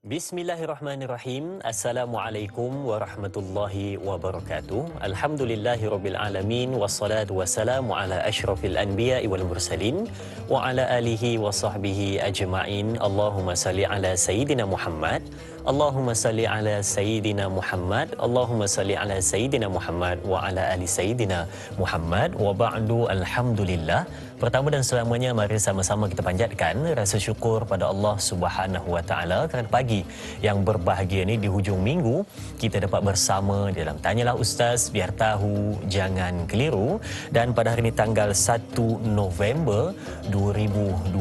Bismillahirrahmanirrahim. Assalamualaikum warahmatullahi wabarakatuh. Alhamdulillahirabbil alamin wassalatu wassalamu ala asyrafil anbiya'i wal mursalin wa ala alihi wa sahbihi ajma'in. Allahumma salli ala sayyidina Muhammad. Allahumma salli ala sayyidina Muhammad. Allahumma salli ala sayyidina Muhammad wa ala ali sayyidina Muhammad. Wa ba'du, alhamdulillah. Pertama dan selamanya, mari sama-sama kita panjatkan rasa syukur pada Allah Subhanahu Wa Taala kerana pagi yang berbahagia ini di hujung minggu kita dapat bersama dalam Tanyalah Ustaz, biar tahu jangan keliru. Dan pada hari ini tanggal 1 November 2020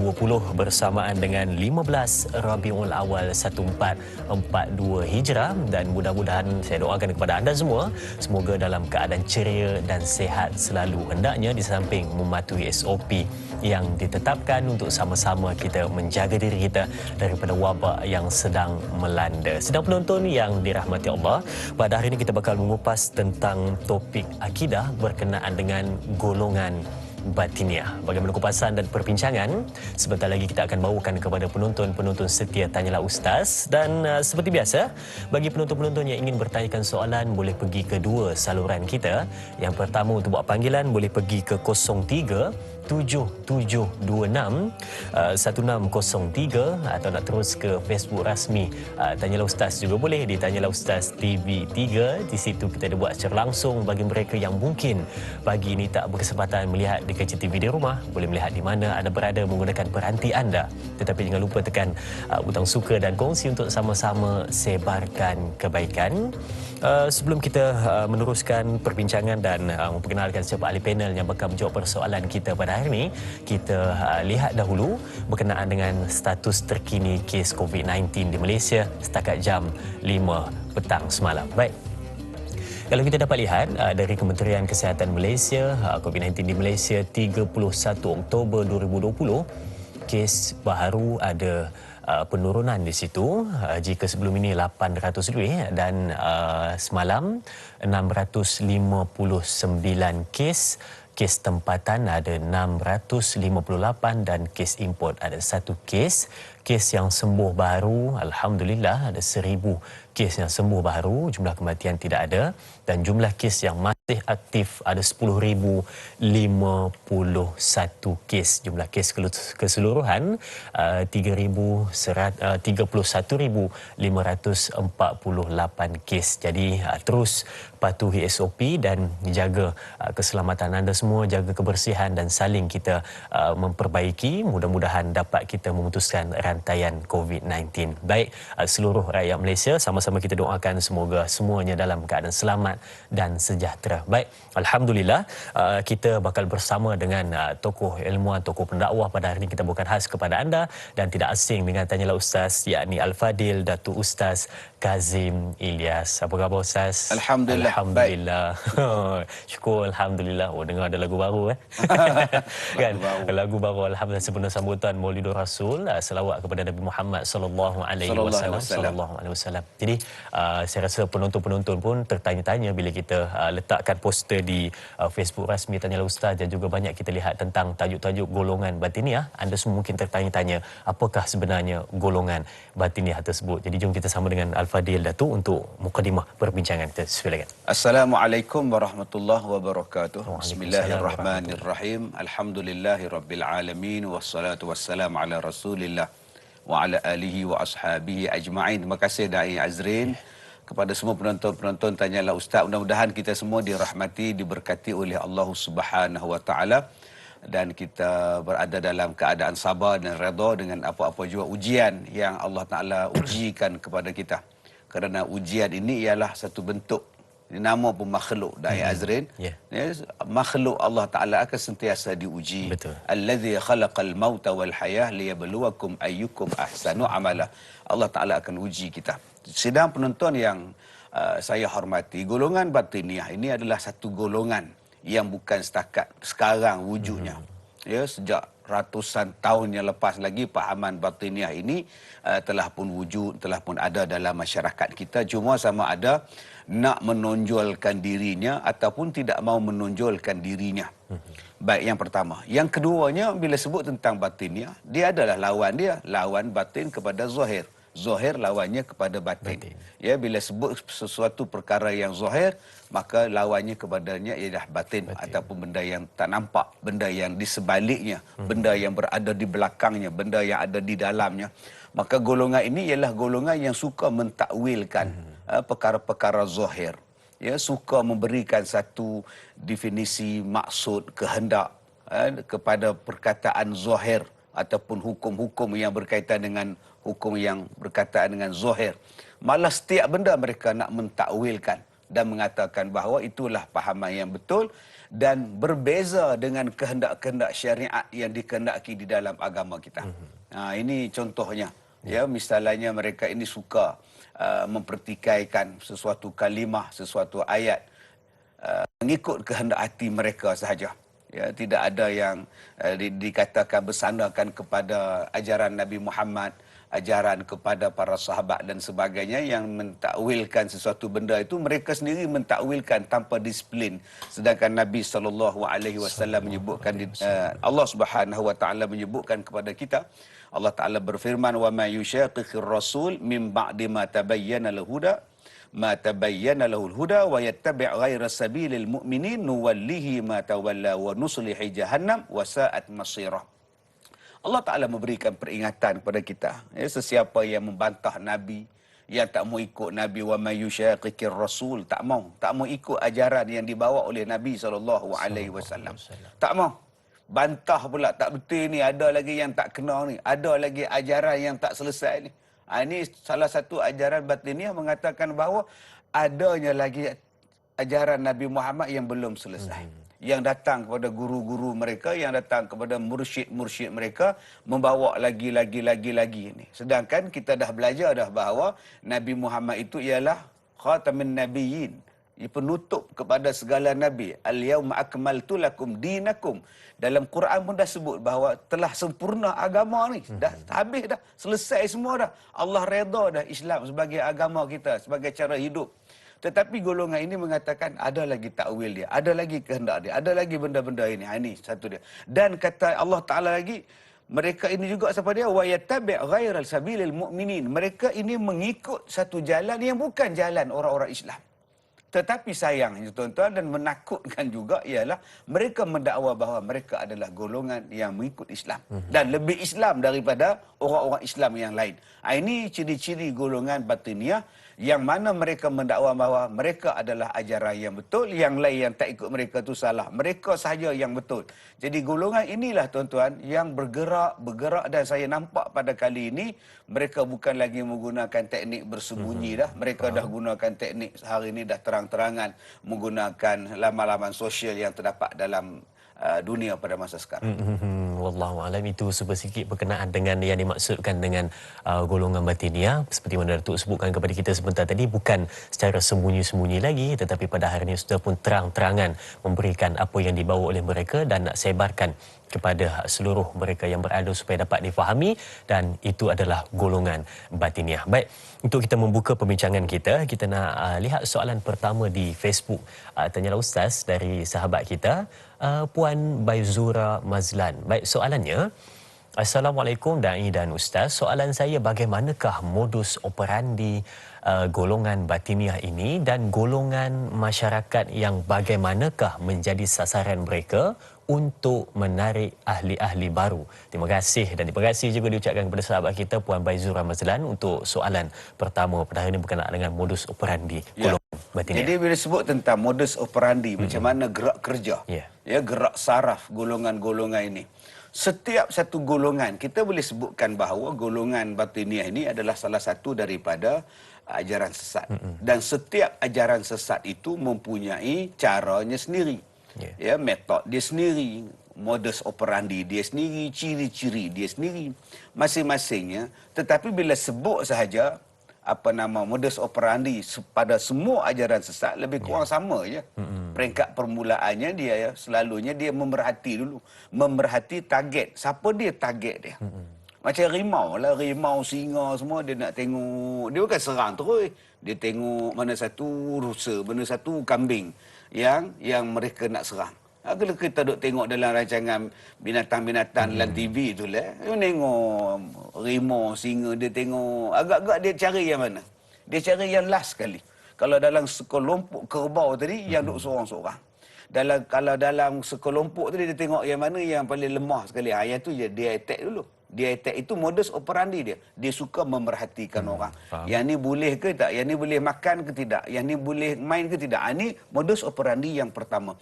bersamaan dengan 15 Rabiul Awal 1442 Hijrah, dan mudah-mudahan saya doakan kepada anda semua semoga dalam keadaan ceria dan sihat selalu, hendaknya di samping mematuhi SOP yang ditetapkan untuk sama-sama kita menjaga diri kita daripada wabak yang sedang melanda. Sedang penonton yang dirahmati Allah, pada hari ini kita bakal mengupas tentang topik akidah berkenaan dengan golongan batiniah. Bagaimana kupasan dan perbincangan? Sebentar lagi kita akan bawakan kepada penonton-penonton setia Tanyalah Ustaz. Dan seperti biasa, bagi penonton-penonton yang ingin bertanyakan soalan, boleh pergi ke dua saluran kita. Yang pertama, untuk buat panggilan boleh pergi ke 03 7726 1603, atau nak terus ke Facebook rasmi Tanyalah Ustaz juga boleh, di Tanyalah Ustaz TV3. Di situ kita ada buat secara langsung bagi mereka yang mungkin pagi ini tak berkesempatan melihat di kaca TV di rumah, boleh melihat di mana anda berada menggunakan peranti anda. Tetapi jangan lupa tekan butang suka dan kongsi untuk sama-sama sebarkan kebaikan. Sebelum kita meneruskan perbincangan dan memperkenalkan siapa ahli panel yang bakal menjawab persoalan kita pada hari ini, kita lihat dahulu berkenaan dengan status terkini kes COVID-19 di Malaysia setakat jam 5 petang semalam. Baik. Kalau kita dapat lihat dari Kementerian Kesihatan Malaysia, COVID-19 di Malaysia 31 Oktober 2020, kes baru ada penurunan di situ. Jika sebelum ini 800 lebih, dan semalam 659 kes. Kes tempatan ada 658 dan kes import ada 1 kes. Kes yang sembuh baru, alhamdulillah, ada 1000 kes yang sembuh baru. Jumlah kematian tidak ada, dan jumlah kes yang masih aktif ada 10,051 kes. Jumlah kes keseluruhan 31,548 kes. Jadi terus patuhi SOP dan jaga keselamatan anda semua, jaga kebersihan dan saling kita memperbaiki. Mudah-mudahan dapat kita memutuskan rantaian COVID-19. Baik, seluruh rakyat Malaysia, sama-sama kita doakan semoga semuanya dalam keadaan selamat dan sejahtera. Baik, alhamdulillah, kita bakal bersama dengan tokoh ilmuwan, tokoh pendakwah. Pada hari ini kita bukan khas kepada anda dan tidak asing dengan Tanyalah Ustaz, yakni Al-Fadil Datuk Ustaz Kazim Ilyas. Apa khabar Ustaz? Alhamdulillah. Alhamdulillah. Syukur, alhamdulillah. Oh, dengar ada lagu baru kan? Lagu baru, alhamdulillah, sempena sambutan Maulidur Rasul, selawat kepada Nabi Muhammad sallallahu alaihi wasallam. Jadi saya rasa penonton-penonton pun tertanya-tanya bila kita letakkan poster di Facebook rasmi Tanyalah Ustaz, dan juga banyak kita lihat tentang tajuk-tajuk golongan batiniah. Anda semua mungkin tertanya-tanya apakah sebenarnya golongan batiniah tersebut. Jadi jom kita sama dengan Al-Fadil Datuk untuk mukadimah perbincangan kita. Silakan. Assalamualaikum warahmatullahi wabarakatuh. Bismillahirrahmanirrahim. Alhamdulillahirabbil alamin, wassalatu wassalamu ala Rasulillah wa ala alihi wa ashabihi ajma'in. Terima kasih Dai Azrin. Kepada semua penonton-penonton Tanyalah Ustaz, mudah-mudahan kita semua dirahmati, diberkati oleh Allah Subhanahu Wa Taala, dan kita berada dalam keadaan sabar dan redha dengan apa-apa juga ujian yang Allah Taala ujikan kepada kita. Kerana ujian ini ialah satu bentuk, nama pun makhluk, Dai Azrin. Makhluk Allah Taala akan sentiasa diuji. Allazi khalaqal mauta wal hayah liyabluwakum ayyukum ahsanu amala. Allah Taala akan uji kita. Sedang penonton yang saya hormati, golongan batiniah ini adalah satu golongan yang bukan setakat sekarang wujudnya. Ya, sejak ratusan tahun yang lepas lagi pahaman batiniah ini telah pun wujud, telah pun ada dalam masyarakat kita. Cuma sama ada nak menonjolkan dirinya ataupun tidak mau menonjolkan dirinya. Baik, yang pertama. Yang keduanya, bila sebut tentang batiniah, dia adalah lawan dia, lawan batin kepada zahir. zahir lawannya kepada batin. Batin. Ya, bila sebut sesuatu perkara yang zahir, maka lawannya kepadanya ialah batin, ataupun benda yang tak nampak, benda yang di sebaliknya, benda yang berada di belakangnya, benda yang ada di dalamnya. Maka golongan ini ialah golongan yang suka mentakwilkan perkara-perkara zahir. Ya, suka memberikan satu definisi maksud, kehendak kepada perkataan zahir ataupun hukum-hukum yang berkaitan dengan hukum yang berkaitan dengan zahir. Malah setiap benda mereka nak mentakwilkan dan mengatakan bahawa itulah pahaman yang betul dan berbeza dengan kehendak-kehendak syariat yang dikehendaki di dalam agama kita. Ini contohnya. Ya, misalnya mereka ini suka mempertikaikan sesuatu kalimah, sesuatu ayat mengikut kehendak hati mereka sahaja. Ya, tidak ada yang dikatakan bersandarkan kepada ajaran Nabi Muhammad, ajaran kepada para sahabat dan sebagainya. Yang mentakwilkan sesuatu benda itu mereka sendiri mentakwilkan tanpa disiplin, sedangkan Nabi SAW menyebutkan, Allah Subhanahu Wa Taala menyebutkan kepada kita, Allah Taala berfirman, wa may yushaqiqir rasul min ba'di ma tabayyana lahul huda wa yattabi' ghaira sabilil mu'minin nuwallihi ma tawalla wa nuslihi jahannam wa sa'at masirah. Allah Taala memberikan peringatan kepada kita, ya, sesiapa yang membantah Nabi, yang tak mau ikut Nabi, wa may yushaqiqir rasul, tak mau ikut ajaran yang dibawa oleh Nabi SAW. Tak mau. Bantah pula, tak betul ni, ada lagi yang tak kena ni, ada lagi ajaran yang tak selesai ni. Ini salah satu ajaran batiniah mengatakan bahawa adanya lagi ajaran Nabi Muhammad yang belum selesai. Yang datang kepada guru-guru mereka, yang datang kepada mursyid-mursyid mereka, membawa lagi ni. Sedangkan kita dah belajar dah bahawa Nabi Muhammad itu ialah khatamin nabiyyin, penutup kepada segala nabi. Al-yauma akmaltu lakum dinakum. Dalam Quran pun dah sebut bahawa telah sempurna agama ni. Dah habis dah, selesai semua dah. Allah redha dah Islam sebagai agama kita, sebagai cara hidup. Tetapi golongan ini mengatakan ada lagi takwil dia, ada lagi kehendak dia, ada lagi benda-benda ini. Ini satu dia. Dan kata Allah Taala lagi, mereka ini juga siapa dia? Wa yattabi' ghairal sabilil mu'minin. Mereka ini mengikut satu jalan yang bukan jalan orang-orang Islam. Tetapi sayangnya tuan-tuan dan menakutkan juga ialah mereka mendakwa bahawa mereka adalah golongan yang mengikut Islam dan lebih Islam daripada orang-orang Islam yang lain. Ini ciri-ciri golongan batiniah yang mana mereka mendakwa bahawa mereka adalah ajaran yang betul, yang lain yang tak ikut mereka tu salah. Mereka sahaja yang betul. Jadi golongan inilah tuan-tuan yang bergerak dan saya nampak pada kali ini mereka bukan lagi menggunakan teknik bersembunyi dah. Mereka dah gunakan teknik hari ini dah terang-terangan menggunakan laman-laman sosial yang terdapat dalam dunia pada masa sekarang. Wallahu alam, itu sedikit berkenaan dengan yang dimaksudkan dengan golongan batiniah. Seperti mana Datuk sebutkan kepada kita sebentar tadi, bukan secara sembunyi-sembunyi lagi, tetapi pada hari ini sudah pun terang-terangan memberikan apa yang dibawa oleh mereka dan nak sebarkan kepada seluruh mereka yang berada supaya dapat difahami, dan itu adalah golongan batiniah. Baik, untuk kita membuka perbincangan kita nak lihat soalan pertama di Facebook. Tanyalah Ustaz dari sahabat kita, Puan Baizura Mazlan. Baik, soalannya, Assalamualaikum Da'i dan Ustaz. Soalan saya, bagaimanakah modus operandi golongan batiniah ini dan golongan masyarakat yang bagaimanakah menjadi sasaran mereka untuk menarik ahli-ahli baru? Terima kasih, dan terima kasih juga diucapkan kepada sahabat kita Puan Baizura Mazlan untuk soalan pertama pada hari ini berkenaan dengan modus operandi golongan batiniah. Jadi bila sebut tentang modus operandi, macam mana gerak kerja, ya, gerak saraf golongan-golongan ini. Setiap satu golongan, kita boleh sebutkan bahawa golongan batiniah ini adalah salah satu daripada ajaran sesat. Dan setiap ajaran sesat itu mempunyai caranya sendiri. Ya, metod dia sendiri, modus operandi dia sendiri, ciri-ciri dia sendiri masing-masingnya. Tetapi bila sebut sahaja modus operandi pada semua ajaran sesat, lebih kurang sama je. Peringkat permulaannya dia selalunya dia memerhati dulu, memerhati target, siapa dia target dia. Macam rimau lah, rimau, singa semua dia nak tengok, dia bukan serang terus, dia tengok mana satu rusa, mana satu kambing yang mereka nak serang. Kalau kita duk tengok dalam rancangan binatang-binatang dalam TV tu lah, dia tengok rimau, singa, dia tengok agak-agak dia cari yang mana? Dia cari yang last sekali. Kalau dalam sekelompok kerbau tadi yang duk seorang-seorang. Kalau dalam sekelompok tadi dia tengok yang mana yang paling lemah sekali. Yang tu dia attack dulu. Dia attack itu modus operandi dia. Dia suka memerhatikan orang. Faham. Yang ni boleh ke tak? Yang ni boleh makan ke tidak? Yang ni boleh main ke tidak? Ini modus operandi yang pertama.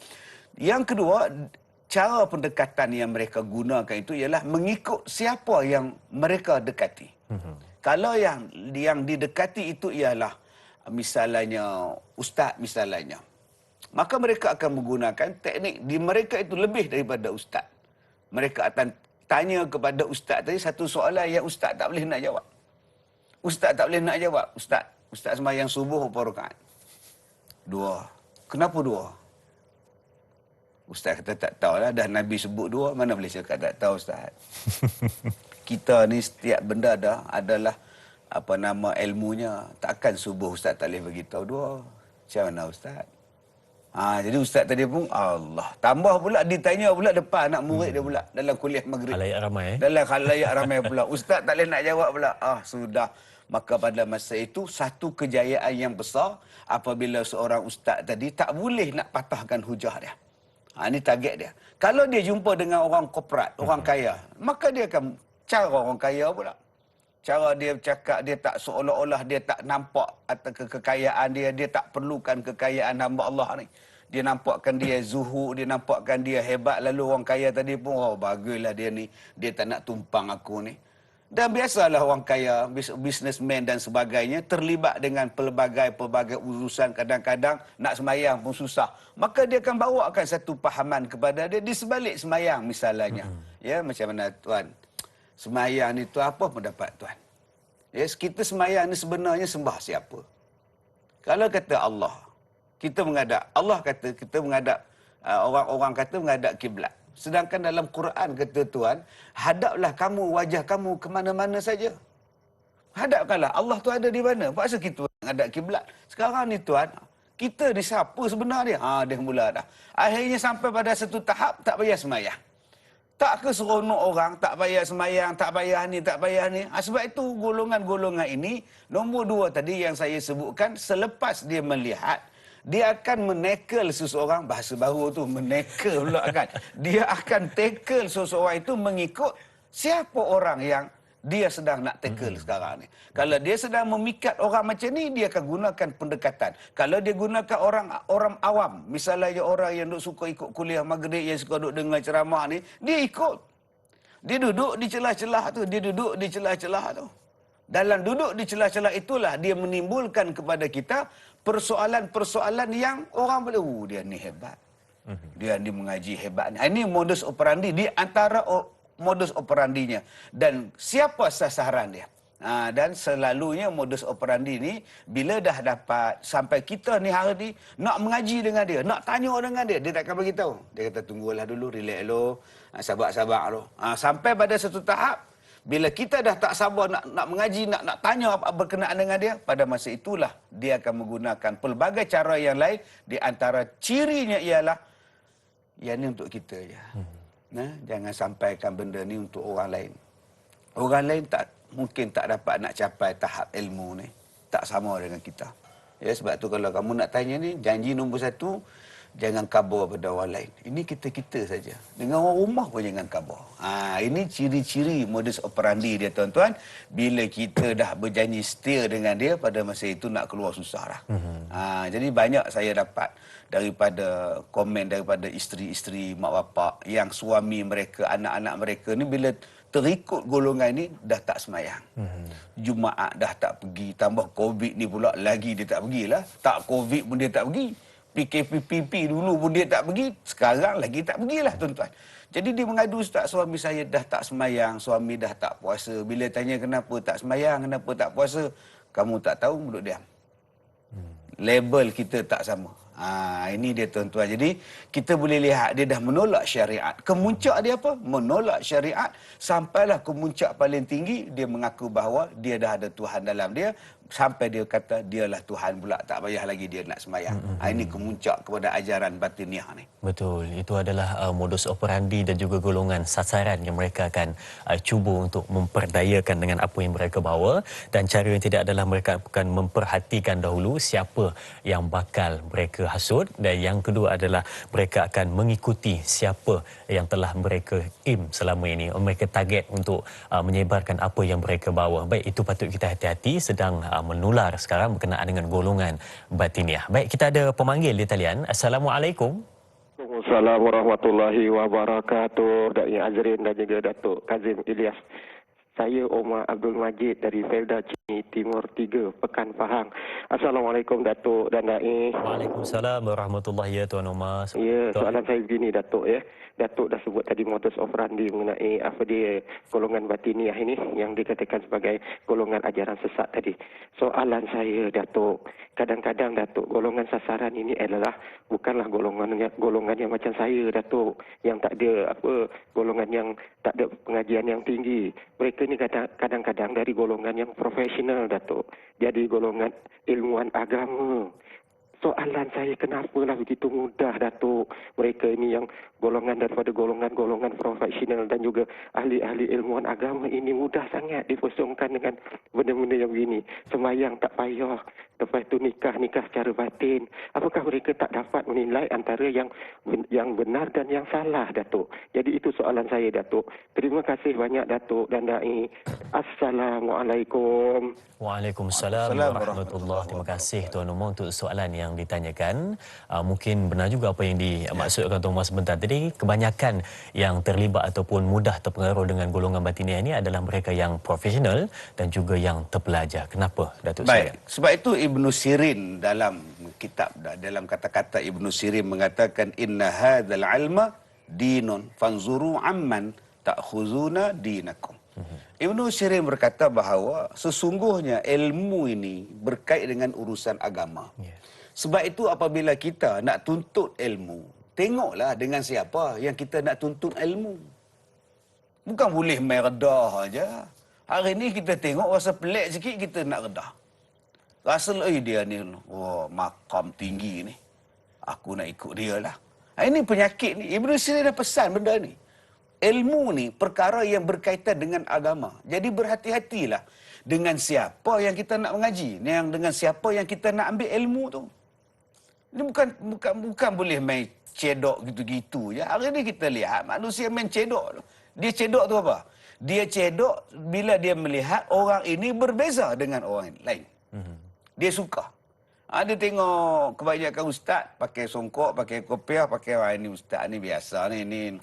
Yang kedua, cara pendekatan yang mereka gunakan itu ialah mengikut siapa yang mereka dekati. Kalau yang didekati itu ialah misalnya ustaz misalnya, maka mereka akan menggunakan teknik di mereka itu lebih daripada ustaz. Mereka akan tanya kepada ustaz tadi satu soalan yang ustaz tak boleh nak jawab. Ustaz tak boleh nak jawab. Ustaz sembahyang subuh berapa rakaat? 2. Kenapa 2? Ustaz kata tak tahulah, dah Nabi sebut 2, mana boleh cakap tak tahu ustaz. Kita ni setiap benda dah adalah apa nama ilmunya. Takkan subuh ustaz tak boleh beritahu 2. Macam mana ustaz? Jadi ustaz tadi pun Allah. Tambah pula ditanya pula depan anak murid dia pula dalam kuliah maghrib. Khalayak ramai. Dalam khalayak ramai pula. Ustaz tak boleh nak jawab pula. Sudah. Maka pada masa itu satu kejayaan yang besar apabila seorang ustaz tadi tak boleh nak patahkan hujah dia. Ini target dia. Kalau dia jumpa dengan orang korporat, orang kaya, maka dia akan cara orang kaya pula. Cara dia bercakap, dia tak seolah-olah dia tak nampak atau kekayaan dia, dia tak perlukan kekayaan hamba Allah ni. Dia nampakkan dia zuhud, dia nampakkan dia hebat. Lalu orang kaya tadi pun, baguslah dia ni, dia tak nak tumpang aku ni. Dan biasalah orang kaya, businessman dan sebagainya, terlibat dengan pelbagai urusan, kadang-kadang nak semayang pun susah. Maka dia akan bawakan satu pahaman kepada dia di sebalik semayang misalnya. Ya, macam mana tuan? Semayang ni tu apa pendapat tuan? Ya, kita semayang ni sebenarnya sembah siapa? Kalau kata Allah, kita menghadap, Allah kata kita menghadap, orang-orang kata menghadap kiblat. Sedangkan dalam Quran kata Tuhan, hadaplah kamu wajah kamu ke mana-mana saja. Hadapkanlah. Allah tu ada di mana? Paksa kita menghadap kiblat. Sekarang ni Tuhan, kita ni siapa sebenarnya? Dia mula dah. Akhirnya sampai pada satu tahap tak payah semayang. Tak ke seronok orang, tak payah semayang, tak payah ni, tak payah ni. Sebab itu golongan-golongan ini, nombor 2 tadi yang saya sebutkan, selepas dia melihat, dia akan menekel seseorang, bahasa baru tu, menekel pula kan. Dia akan tackle seseorang itu mengikut siapa orang yang dia sedang nak tackle sekarang ni. Kalau dia sedang memikat orang macam ni, dia akan gunakan pendekatan. Kalau dia gunakan orang awam, misalnya orang yang duk suka ikut kuliah maghrib, yang suka duk dengar ceramah ni, dia ikut. Dia duduk di celah-celah tu, dia duduk di celah-celah tu. Dalam duduk di celah-celah itulah dia menimbulkan kepada kita persoalan-persoalan yang orang boleh, dia ni hebat. Dia ni mengaji hebat. Ini modus operandi di antara modus operandinya. Dan siapa sasaran dia? Dan selalunya modus operandi ni bila dah dapat sampai kita ni hari ni nak mengaji dengan dia, nak tanya dengan dia, dia takkan bagi tahu. Dia kata tunggulah dulu, relax dulu, sabar-sabar dulu. Sampai pada satu tahap bila kita dah tak sabar nak mengaji, nak tanya apa berkenaan dengan dia, pada masa itulah dia akan menggunakan pelbagai cara yang lain. Di antara cirinya ialah yang ni untuk kita je. Jangan sampaikan benda ni untuk orang lain. Orang lain mungkin tak dapat nak capai tahap ilmu ni. Tak sama dengan kita. Ya, sebab tu kalau kamu nak tanya ni, janji nombor 1, jangan khabar pada orang lain. Ini kita-kita saja. Dengan orang rumah pun jangan khabar. Ini ciri-ciri modus operandi dia tuan-tuan. Bila kita dah berjanji setia dengan dia, pada masa itu nak keluar susah lah. Jadi banyak saya dapat daripada komen daripada isteri-isteri, mak bapak yang suami mereka, anak-anak mereka ni bila terikut golongan ini dah tak semayang. Jumaat dah tak pergi. Tambah COVID ni pula lagi dia tak pergilah. Tak COVID pun dia tak pergi. PKPP dulu pun dia tak pergi. Sekarang lagi tak pergilah tuan-tuan. Jadi dia mengadu, ustaz, suami saya dah tak semayang. Suami dah tak puasa. Bila tanya kenapa tak semayang, kenapa tak puasa, kamu tak tahu, duduk diam. Label kita tak sama. Ini dia tuan-tuan. Jadi kita boleh lihat dia dah menolak syariat. Kemuncak dia apa? Menolak syariat. Sampailah kemuncak paling tinggi, dia mengaku bahawa dia dah ada Tuhan dalam dia. sampai dia kata dialah Tuhan pula, tak payah lagi dia nak sembahyang. Ini kemuncak kepada ajaran batiniah ni. Betul, itu adalah modus operandi dan juga golongan sasaran yang mereka akan cuba untuk memperdayakan dengan apa yang mereka bawa, dan cara yang tidak adalah mereka akan memperhatikan dahulu siapa yang bakal mereka hasut, dan yang kedua adalah mereka akan mengikuti siapa yang telah mereka aim selama ini. Mereka target untuk menyebarkan apa yang mereka bawa. Baik, itu patut kita hati-hati, sedang menular sekarang berkenaan dengan golongan batiniah. Baik, kita ada pemanggil di talian. Assalamualaikum. Assalamualaikum warahmatullahi wabarakatuh. Dai Azrin dan juga Datuk Kazim Ilyas. Saya Omar Abdul Majid dari Felda Cini Timur 3, Pekan Pahang. Assalamualaikum Datuk dan Dai. Waalaikumsalam warahmatullahi wabarakatuh, Tuan Omar. Ya, soalan saya begini Datuk ya. Datuk dah sebut tadi modus operandi mengenai apa dia golongan batiniah ini yang dikatakan sebagai golongan ajaran sesat tadi. Soalan saya Datuk, kadang-kadang Datuk, golongan sasaran ini adalah bukanlah golongan yang macam saya Datuk, yang tak ada golongan yang tak ada pengajian yang tinggi. Mereka ni kadang-kadang dari golongan yang profesional Datuk. Jadi golongan ilmuwan agama. Soalan saya, kenapalah begitu mudah Datuk mereka ini yang golongan daripada golongan-golongan profesional dan juga ahli-ahli ilmuwan agama ini mudah sangat dipesongkan dengan benda-benda yang begini. Sembahyang tak payah, lepas tu nikah secara batin. Apakah mereka tak dapat menilai antara yang benar dan yang salah Datuk? Jadi itu soalan saya Datuk. Terima kasih banyak Datuk dan Dai. Assalamualaikum. Waalaikumsalam warahmatullahi. Terima kasih Tuan Omar untuk soalan yang ditanyakan. Mungkin benar juga apa yang dimaksudkan Tuan Omar sebentar tadi. Kebanyakan yang terlibat ataupun mudah terpengaruh dengan golongan batiniah ini adalah mereka yang profesional dan juga yang terpelajar. Kenapa Datuk Baik, sekalian? sebab itu Ibnu Sirin dalam kitab, dalam kata-kata Ibnu Sirin mengatakan inna hadzal ilma dinun fanzuru amman ta'khuzuna dinakum. Ibnu Sirin berkata bahawa sesungguhnya ilmu ini berkait dengan urusan agama. Sebab itu apabila kita nak tuntut ilmu, tengoklah dengan siapa yang kita nak tuntut ilmu. Bukan boleh main redah aja. Hari ni kita tengok rasa pelik sikit kita nak redah. Rasa dia ni makam tinggi ni, aku nak ikut dia lah. Ini penyakit ni. Ibnu Sirin dah pesan benda ni. Ilmu ni perkara yang berkaitan dengan agama. Jadi berhati-hatilah dengan siapa yang kita nak mengaji, dengan siapa yang kita nak ambil ilmu tu. Ini bukan boleh main cedok gitu-gitu ya. Hari ni kita lihat manusia main cedok. Dia cedok tu apa? Dia cedok bila dia melihat orang ini berbeza dengan orang lain. Dia suka. Dia tengok kebanyakan ustaz pakai songkok, pakai kopiah, pakai ini ustaz ni biasa ni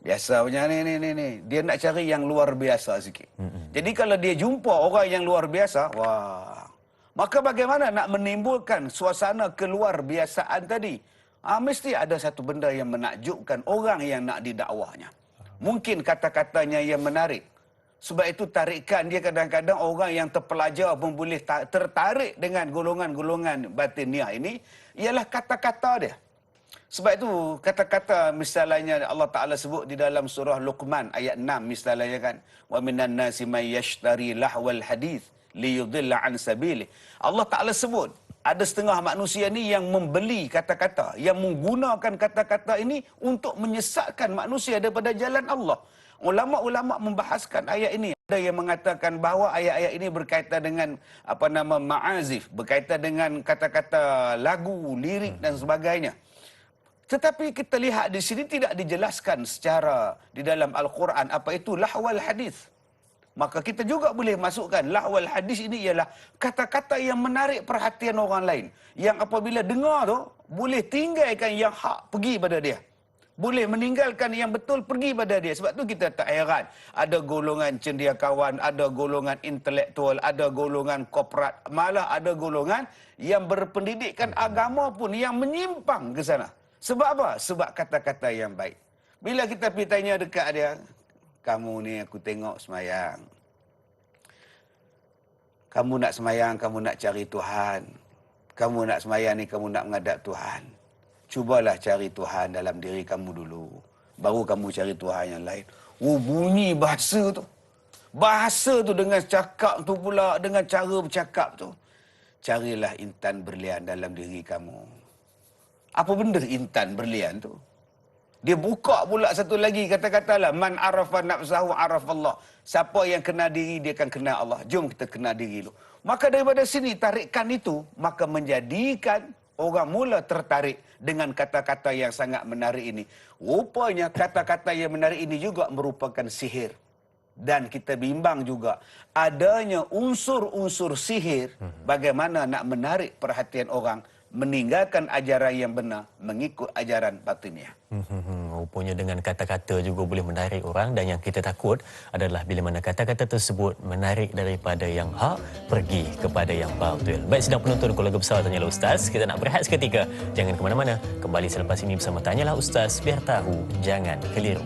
biasa punya ni. Dia nak cari yang luar biasa sikit. Jadi kalau dia jumpa orang yang luar biasa, maka bagaimana nak menimbulkan suasana keluar biasaan tadi? Mesti ada satu benda yang menakjubkan orang yang nak didakwahnya. Mungkin kata-katanya yang menarik. Sebab itu tarikan dia kadang-kadang orang yang terpelajar pun boleh tertarik dengan golongan-golongan batiniah ini ialah kata-kata dia. Sebab itu kata-kata misalnya Allah Ta'ala sebut di dalam surah Luqman ayat 6 misalnya kan. Wa minan nasi may yashtari lahwal hadith liyudilla an sabilih. Allah Ta'ala sebut ada setengah manusia ni yang membeli kata-kata, yang menggunakan kata-kata ini untuk menyesatkan manusia daripada jalan Allah. Ulama-ulama membahaskan ayat ini. Ada yang mengatakan bahawa ayat-ayat ini berkaitan dengan ma'azif, berkaitan dengan kata-kata lagu, lirik dan sebagainya. Tetapi kita lihat di sini tidak dijelaskan secara di dalam Al-Quran apa itu lahwal hadis. Maka kita juga boleh masukkan lahwal hadis ini ialah kata-kata yang menarik perhatian orang lain. Yang apabila dengar tu, boleh tinggalkan yang hak pergi pada dia. Boleh meninggalkan yang betul pergi pada dia. Sebab tu kita tak heran. Ada golongan cendekiawan, ada golongan intelektual, ada golongan korporat. Malah ada golongan yang berpendidikan agama pun yang menyimpang ke sana. Sebab apa? Sebab kata-kata yang baik. Bila kita pergi tanya dekat dia, kamu ni aku tengok semayang. Kamu nak semayang, kamu nak cari Tuhan. Kamu nak semayang ni, kamu nak menghadap Tuhan. Cubalah cari Tuhan dalam diri kamu dulu. Baru kamu cari Tuhan yang lain. Bunyi bahasa tu. Bahasa tu dengan cakap tu pula, dengan cara bercakap tu. carilah intan berlian dalam diri kamu. Apa benda intan berlian tu? Dia buka pula satu lagi kata-katalah, man arafa nafsahu arafallah. Siapa yang kenal diri, dia akan kenal Allah. Jom kita kenal diri dulu. Maka daripada sini tarikan itu, maka menjadikan orang mula tertarik dengan kata-kata yang sangat menarik ini. Rupanya kata-kata yang menarik ini juga merupakan sihir. Dan kita bimbang juga adanya unsur-unsur sihir bagaimana nak menarik perhatian orang meninggalkan ajaran yang benar, mengikut ajaran batiniah. Rupanya dengan kata-kata juga boleh menarik orang, dan yang kita takut adalah bila mana kata-kata tersebut menarik daripada yang hak pergi kepada yang batil. Baik, sidang penonton Keluarga Besar Tanyalah Ustaz, kita nak berehat seketika. Jangan ke mana-mana. Kembali selepas ini bersama Tanyalah Ustaz, biar tahu, jangan keliru.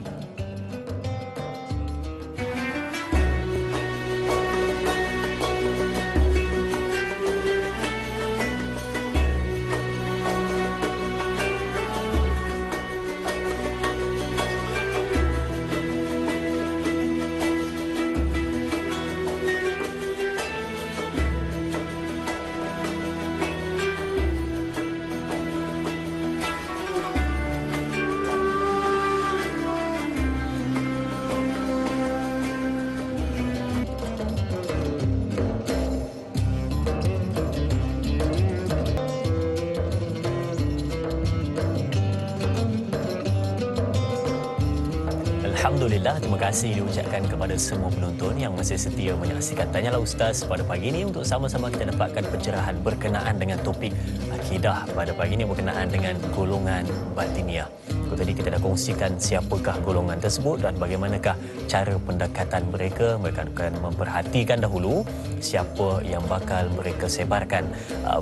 Alhamdulillah, terima kasih diucapkan kepada semua penonton yang masih setia menyaksikan Tanyalah Ustaz pada pagi ini untuk sama-sama kita dapatkan pencerahan berkenaan dengan topik akidah pada pagi ini berkenaan dengan golongan batiniah. Tadi kita dah kongsikan siapakah golongan tersebut dan bagaimanakah cara pendekatan mereka. Mereka akan memperhatikan dahulu siapa yang bakal mereka sebarkan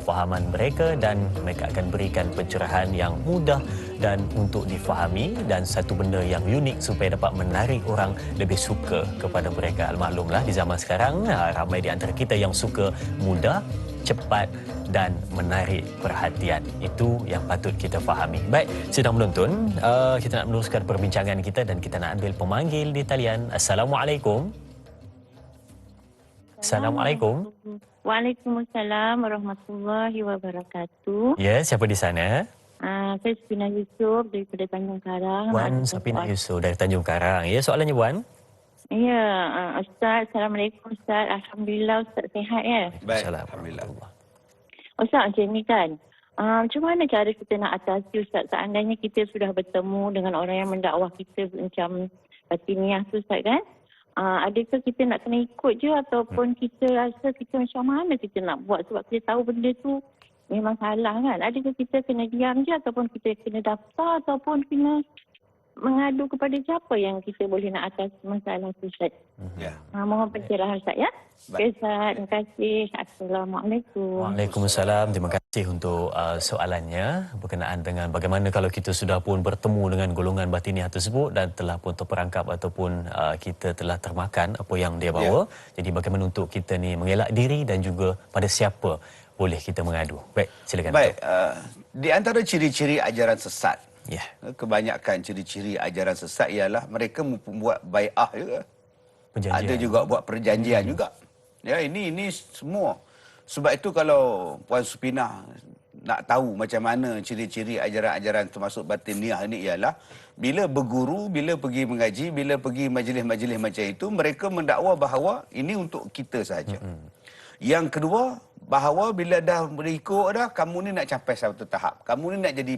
fahaman mereka, dan mereka akan berikan pencerahan yang mudah dan untuk difahami, dan satu benda yang unik supaya dapat menarik orang lebih suka kepada mereka. Maklumlah di zaman sekarang ramai di antara kita yang suka mudah, cepat dan menarik perhatian. Itu yang patut kita fahami. Baik, sidang penonton, kita nak meneruskan perbincangan kita dan kita nak ambil pemanggil di talian. Assalamualaikum. Assalamualaikum. Waalaikumsalam warahmatullahi wabarakatuh. Ya, siapa di sana? Saya Sapina Yusof daripada Tanjung Karang. Wan Sapina Yusof dari Tanjung Karang. Ya, soalannya Wan? Ya, Ustaz. Assalamualaikum Ustaz. Alhamdulillah Ustaz sihat ya. Baik, alhamdulillah. Ustaz macam ni kan. Macam mana cara kita nak atasi Ustaz seandainya kita sudah bertemu dengan orang yang mendakwah kita macam batiniah tu Ustaz kan? Adakah kita nak kena ikut je ataupun kita rasa kita macam mana kita nak buat sebab kita tahu benda tu memang salah kan? Adakah kita kena diam je ataupun kita kena daftar ataupun kena mengadu kepada siapa yang kita boleh nak atasi masalah tu Ustaz? Ya. Mohon pencerahan Ustaz ya. Baik Ustaz, terima kasih. Assalamualaikum. Waalaikumsalam. Terima kasih untuk soalannya berkenaan dengan bagaimana kalau kita sudah pun bertemu dengan golongan batiniah tersebut dan telah pun terperangkap ataupun kita telah termakan apa yang dia bawa. Jadi bagaimana untuk kita ni mengelak diri dan juga pada siapa boleh kita mengadu. Baik, silakan. Baik, di antara ciri-ciri ajaran sesat, Ya. kebanyakan ciri-ciri ajaran sesat ialah mereka membuat bai'ah juga. Perjanjian. Ada juga buat perjanjian juga. Ya, ini semua. Sebab itu kalau Puan Supinah nak tahu macam mana ciri-ciri ajaran-ajaran termasuk batiniah ini ialah bila berguru, bila pergi mengaji, bila pergi majlis-majlis macam itu, mereka mendakwa bahawa ini untuk kita sahaja. Yang kedua, bahawa bila dah berikut dah, kamu ni nak capai satu tahap. Kamu ni nak jadi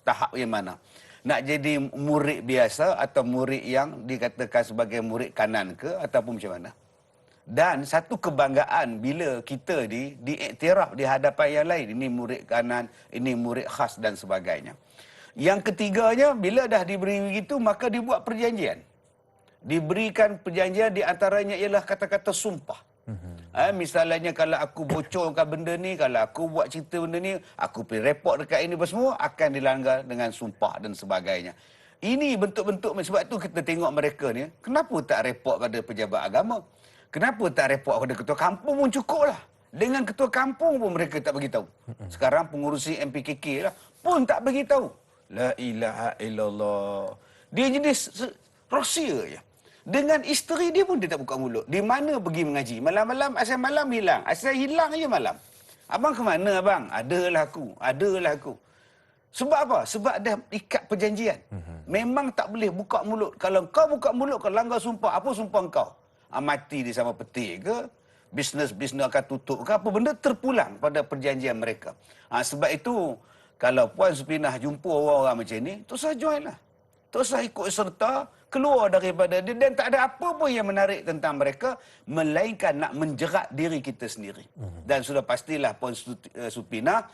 tahap yang mana? Nak jadi murid biasa atau murid yang dikatakan sebagai murid kanan ke ataupun macam mana? Dan satu kebanggaan bila kita diiktiraf di hadapan yang lain. Ini murid kanan, ini murid khas dan sebagainya. Yang ketiganya, bila dah diberi begitu, maka dibuat perjanjian. Diberikan perjanjian di antaranya ialah kata-kata sumpah. Misalnya kalau aku bocorkan benda ni, kalau aku buat cerita benda ni, aku pergi report dekat ini semua, akan dilanggar dengan sumpah dan sebagainya. Ini bentuk-bentuk, sebab tu kita tengok mereka ni, kenapa tak report pada pejabat agama? Kenapa tak report pada ketua kampung pun cukup lah. Dengan ketua kampung pun mereka tak beritahu. Sekarang pengurusi MPKK lah pun tak beritahu. La ilaha illallah. Dia jadi rahsia je. Dengan isteri dia pun dia tak buka mulut. Di mana pergi mengaji? Malam-malam, asal malam hilang. Asal hilang je malam. Abang ke mana abang? Adalah aku. Sebab apa? Sebab dah ikat perjanjian. Memang tak boleh buka mulut. Kalau kau buka mulut, kau langgar sumpah. Apa sumpah kau? Mati di sama peti ke? Bisnes akan tutup ke? Apa benda terpulang pada perjanjian mereka. Sebab itu, kalau Puan Supinah jumpa orang-orang macam ni, terus saja join lah. Terus saja ikut serta, keluar daripada dia. Dan tak ada apa pun yang menarik tentang mereka, melainkan nak menjerat diri kita sendiri. Dan sudah pastilah Puan Supinah,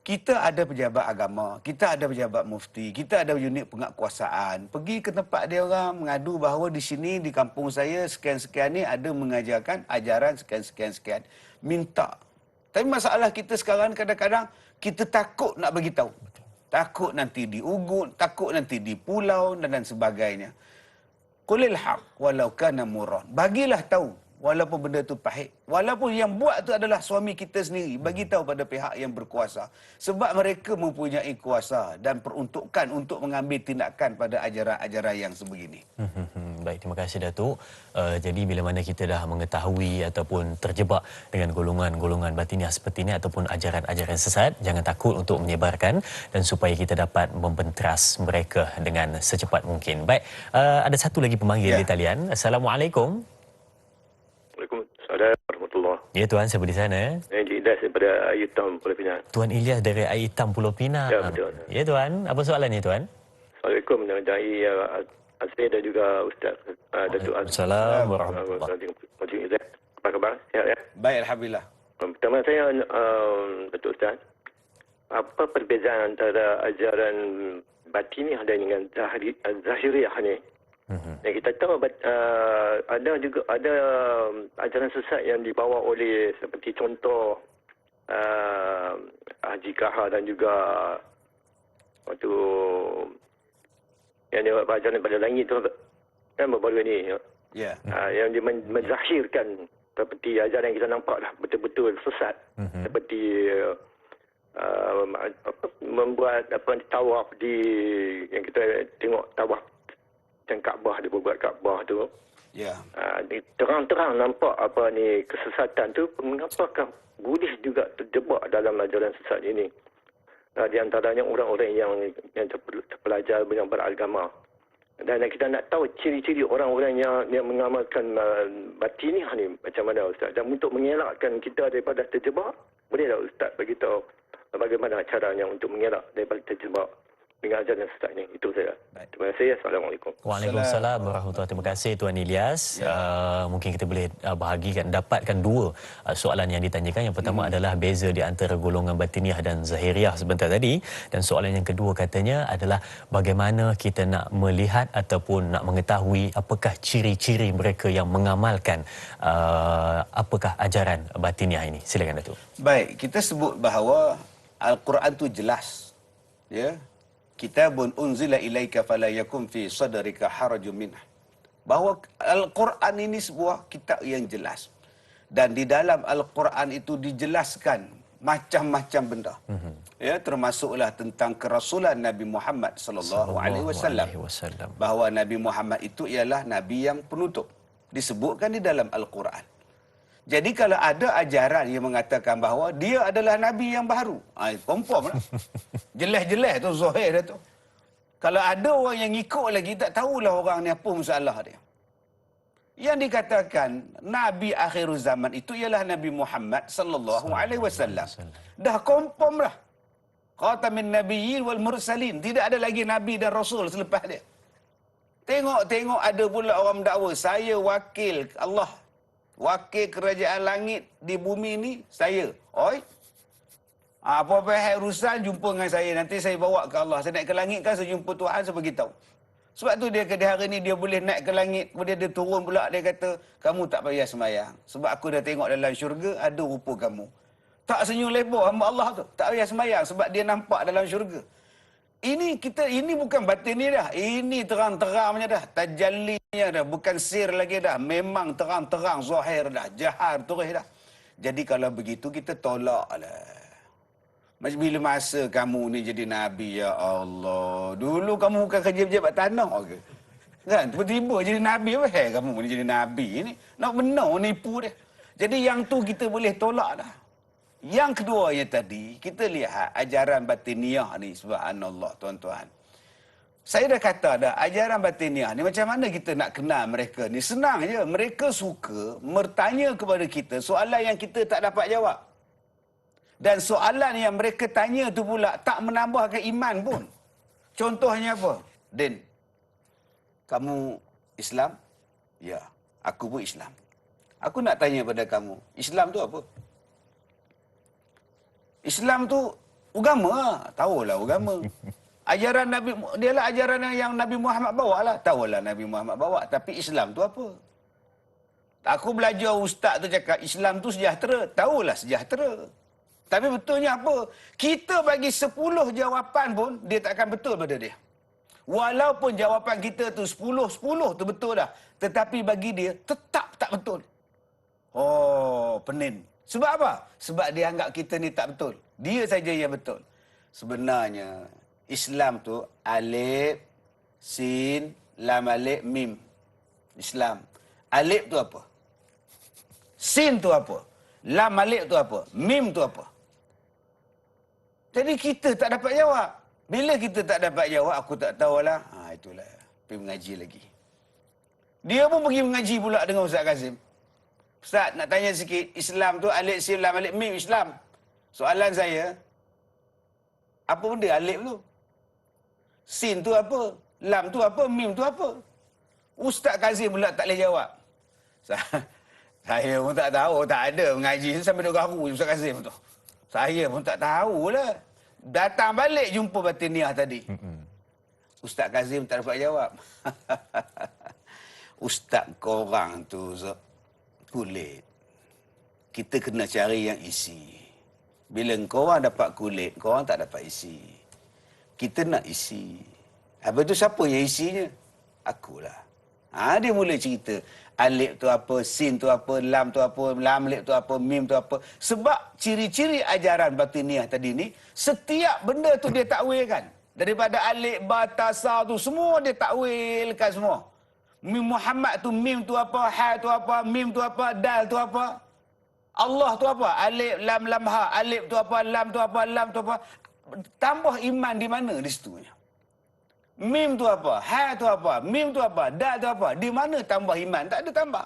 kita ada pejabat agama, kita ada pejabat mufti, kita ada unit penguatkuasaan. Pergi ke tempat dia orang mengadu bahawa di sini, di kampung saya, sekian-sekian ni ada mengajarkan ajaran sekian-sekian. Minta. Tapi masalah kita sekarang kadang-kadang, kita takut nak bagi tahu. Takut nanti diugut, takut nanti dipulau dan sebagainya. Qulil haq walau kana murran. Bagilah tahu walaupun benda tu pahit. Walaupun yang buat tu adalah suami kita sendiri. Bagi tahu pada pihak yang berkuasa. Sebab mereka mempunyai kuasa dan peruntukan untuk mengambil tindakan pada ajaran-ajaran yang sebegini. Baik, terima kasih Datuk. Jadi bila mana kita dah mengetahui ataupun terjebak dengan golongan-golongan batiniah seperti ini ataupun ajaran-ajaran sesat, jangan takut untuk menyebarkan dan supaya kita dapat membenteras mereka dengan secepat mungkin. Baik, ada satu lagi pemanggil di talian. Assalamualaikum. Waalaikumsalam warahmatullahi. Ya Tuan, siapa di sana? Encik Ilyas daripada Air Hitam Pulau Pinang. Tuan Ilyas dari Air Hitam Pulau Pinang. Ya, betul. Ya Tuan, apa soalannya Tuan? Assalamualaikum mengenai Azmi dan juga Ustaz Datuk Azmi. Assalamualaikum warahmatullahi wabarakatuh. Apa khabar? Sihat ya? Baik, Alhamdulillah. Pertama saya, Datuk Ustaz, apa perbezaan antara ajaran batiniah dengan zahiriah ni? Dan kita tahu ada ajaran sesat yang dibawa oleh seperti contoh Haji Kahar dan juga waktu yang dia buat ajaran pada langit tu kan baru-baru ni yang dia menzahirkan seperti ajaran yang kita nampak lah betul-betul sesat seperti membuat tawaf di yang kita tengok tawaf dan Kaabah, dia buat Kaabah tu. Ya. Terang-terang nampak kesesatan tu. Mengapakah Buddhis juga terjebak dalam ajaran sesat ini? Di antaranya orang-orang yang terpelajar yang beragama. Dan kita nak tahu ciri-ciri orang-orang yang mengamalkan batiniah ni macam mana Ustaz. Dan untuk mengelakkan kita daripada terjebak, boleh tak Ustaz bagi tahu bagaimana caranya untuk mengelak daripada terjebak dengan ajaran sesat ini? Itu saya. Terima kasih. Assalamualaikum. Waalaikumsalam warahmatullahi. Terima kasih Tuan Ilyas. Mungkin kita boleh dapatkan dua soalan yang ditanyakan. Yang pertama adalah beza di antara golongan batiniah dan zahiriah sebentar tadi. Dan soalan yang kedua katanya adalah bagaimana kita nak melihat ataupun nak mengetahui apakah ciri-ciri mereka yang mengamalkan apakah ajaran batiniah ini. Silakan Datuk. Baik, kita sebut bahawa Al-Quran tu jelas. Ya. Kitabun unzila ilaika fala yakum fi sadrika harajun minhu. Bahawa Al-Quran ini sebuah kitab yang jelas. Dan di dalam Al-Quran itu dijelaskan macam-macam benda. Ya, termasuklah tentang kerasulan Nabi Muhammad sallallahu alaihi wasallam. Bahawa Nabi Muhammad itu ialah nabi yang penutup. Disebutkan di dalam Al-Quran. Jadi kalau ada ajaran yang mengatakan bahawa dia adalah Nabi yang baru, confirm lah. Jelas-jelas tu zahir dah tu. Kalau ada orang yang ikut lagi, tak tahulah orang ni apa masalah dia. Yang dikatakan Nabi akhir zaman itu ialah Nabi Muhammad sallallahu alaihi wasallam. Dah confirm dah. Khatamin nabiyyin wal mursalin. Tidak ada lagi Nabi dan Rasul selepas dia. Tengok ada pula orang mendakwa, saya wakil Allah. Wakil kerajaan langit di bumi ni saya. Oi. Apa-apa hal urusan jumpa dengan saya. Nanti saya bawa ke Allah. Saya naik ke langit kan, saya jumpa Tuhan, saya beritahu. Sebab tu dia di hari ni dia boleh naik ke langit. Kemudian dia turun pula, dia kata, kamu tak payah sembahyang. Sebab aku dah tengok dalam syurga, ada rupa kamu. Tak senyum lebar hamba Allah tu. Tak payah sembahyang sebab dia nampak dalam syurga. Ini bukan batin ni dah. Ini terang-terangnya dah. Tajallinya dah. Bukan sir lagi dah. Memang terang-terang zahir dah. Jahar terus dah. Jadi kalau begitu kita tolak lah. Macam bila masa kamu ni jadi Nabi, ya Allah. Dulu kamu bukan kerja pejabat tanah ke? Kan? Tiba-tiba jadi Nabi. Weh, kamu ni jadi Nabi ni. Nak benar nipu dia. Jadi yang tu kita boleh tolak dah. Yang keduanya tadi, kita lihat ajaran batiniah ni, subhanallah tuan-tuan. Saya dah kata dah, ajaran batiniah ni macam mana kita nak kenal mereka ni? Senang je. Mereka suka bertanya kepada kita soalan yang kita tak dapat jawab. Dan soalan yang mereka tanya tu pula tak menambahkan iman pun. Contohnya apa? Din, kamu Islam? Ya, aku pun Islam. Aku nak tanya pada kamu, Islam tu apa? Islam tu agama. Tahulah agama. Ajaran Nabi, dialah ajaran yang Nabi Muhammad bawa lah. Tahulah Nabi Muhammad bawa. Tapi Islam tu apa? Aku belajar ustaz tu cakap, Islam tu sejahtera. Tahulah sejahtera. Tapi betulnya apa? Kita bagi 10 jawapan pun, dia tak akan betul pada dia. Walaupun jawapan kita tu 10 tu betul dah. Tetapi bagi dia, tetap tak betul. Oh, penin. Sebab apa? Sebab dia anggap kita ni tak betul. Dia saja yang betul. Sebenarnya, Islam tu alif, sin, lam alif, mim. Islam. Alif tu apa? Sin tu apa? Lam alif tu apa? Mim tu apa? Jadi kita tak dapat jawab. Bila kita tak dapat jawab, aku tak tahulah. Itulah. Pergi mengaji lagi. Dia pun pergi mengaji pula dengan Ustaz Kazim. Ustaz, nak tanya sikit. Islam tu alif, sin, lam alif, mim. Islam. Soalan saya, apa benda alif tu? Sin tu apa? Lam tu apa? Mim tu apa? Ustaz Kazim pula tak boleh jawab. Saya pun tak tahu. Tak ada mengaji sampai duk garu Ustaz Kazim tu. Saya pun tak tahulah. Datang balik jumpa batiniah tadi. Ustaz Kazim tak dapat jawab. Ustaz korang tu kulit. Kita kena cari yang isi. Bila korang dapat kulit, korang tak dapat isi. Kita nak isi. Habis tu siapa yang isinya? Akulah. Dia mula cerita. Alif tu apa, sin tu apa, lam tu apa, lam alif tu apa, mim tu apa. Sebab ciri-ciri ajaran batiniah tadi ni, setiap benda tu dia takwilkan. Daripada alif, ba, ta, sa tu, semua dia takwilkan semua. Mim Muhammad tu, mim tu apa, ha tu apa, mim tu apa, dal tu apa. Allah tu apa? Alif, lam, lam, ha. Alif tu apa, lam tu apa, lam tu apa. Tambah iman di mana di situnya? Mim tu apa? Ha tu apa? Mim tu apa? Dal tu apa? Di mana tambah iman? Tak ada tambah.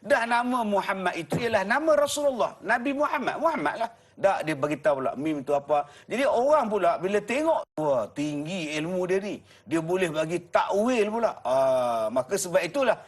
Dah nama Muhammad itu ialah nama Rasulullah. Nabi Muhammad. Muhammad lah. Dah dia beritahu pula mim tu apa. Jadi orang pula bila tengok, wah tinggi ilmu dia ni. Dia boleh bagi takwil pula. Maka sebab itulah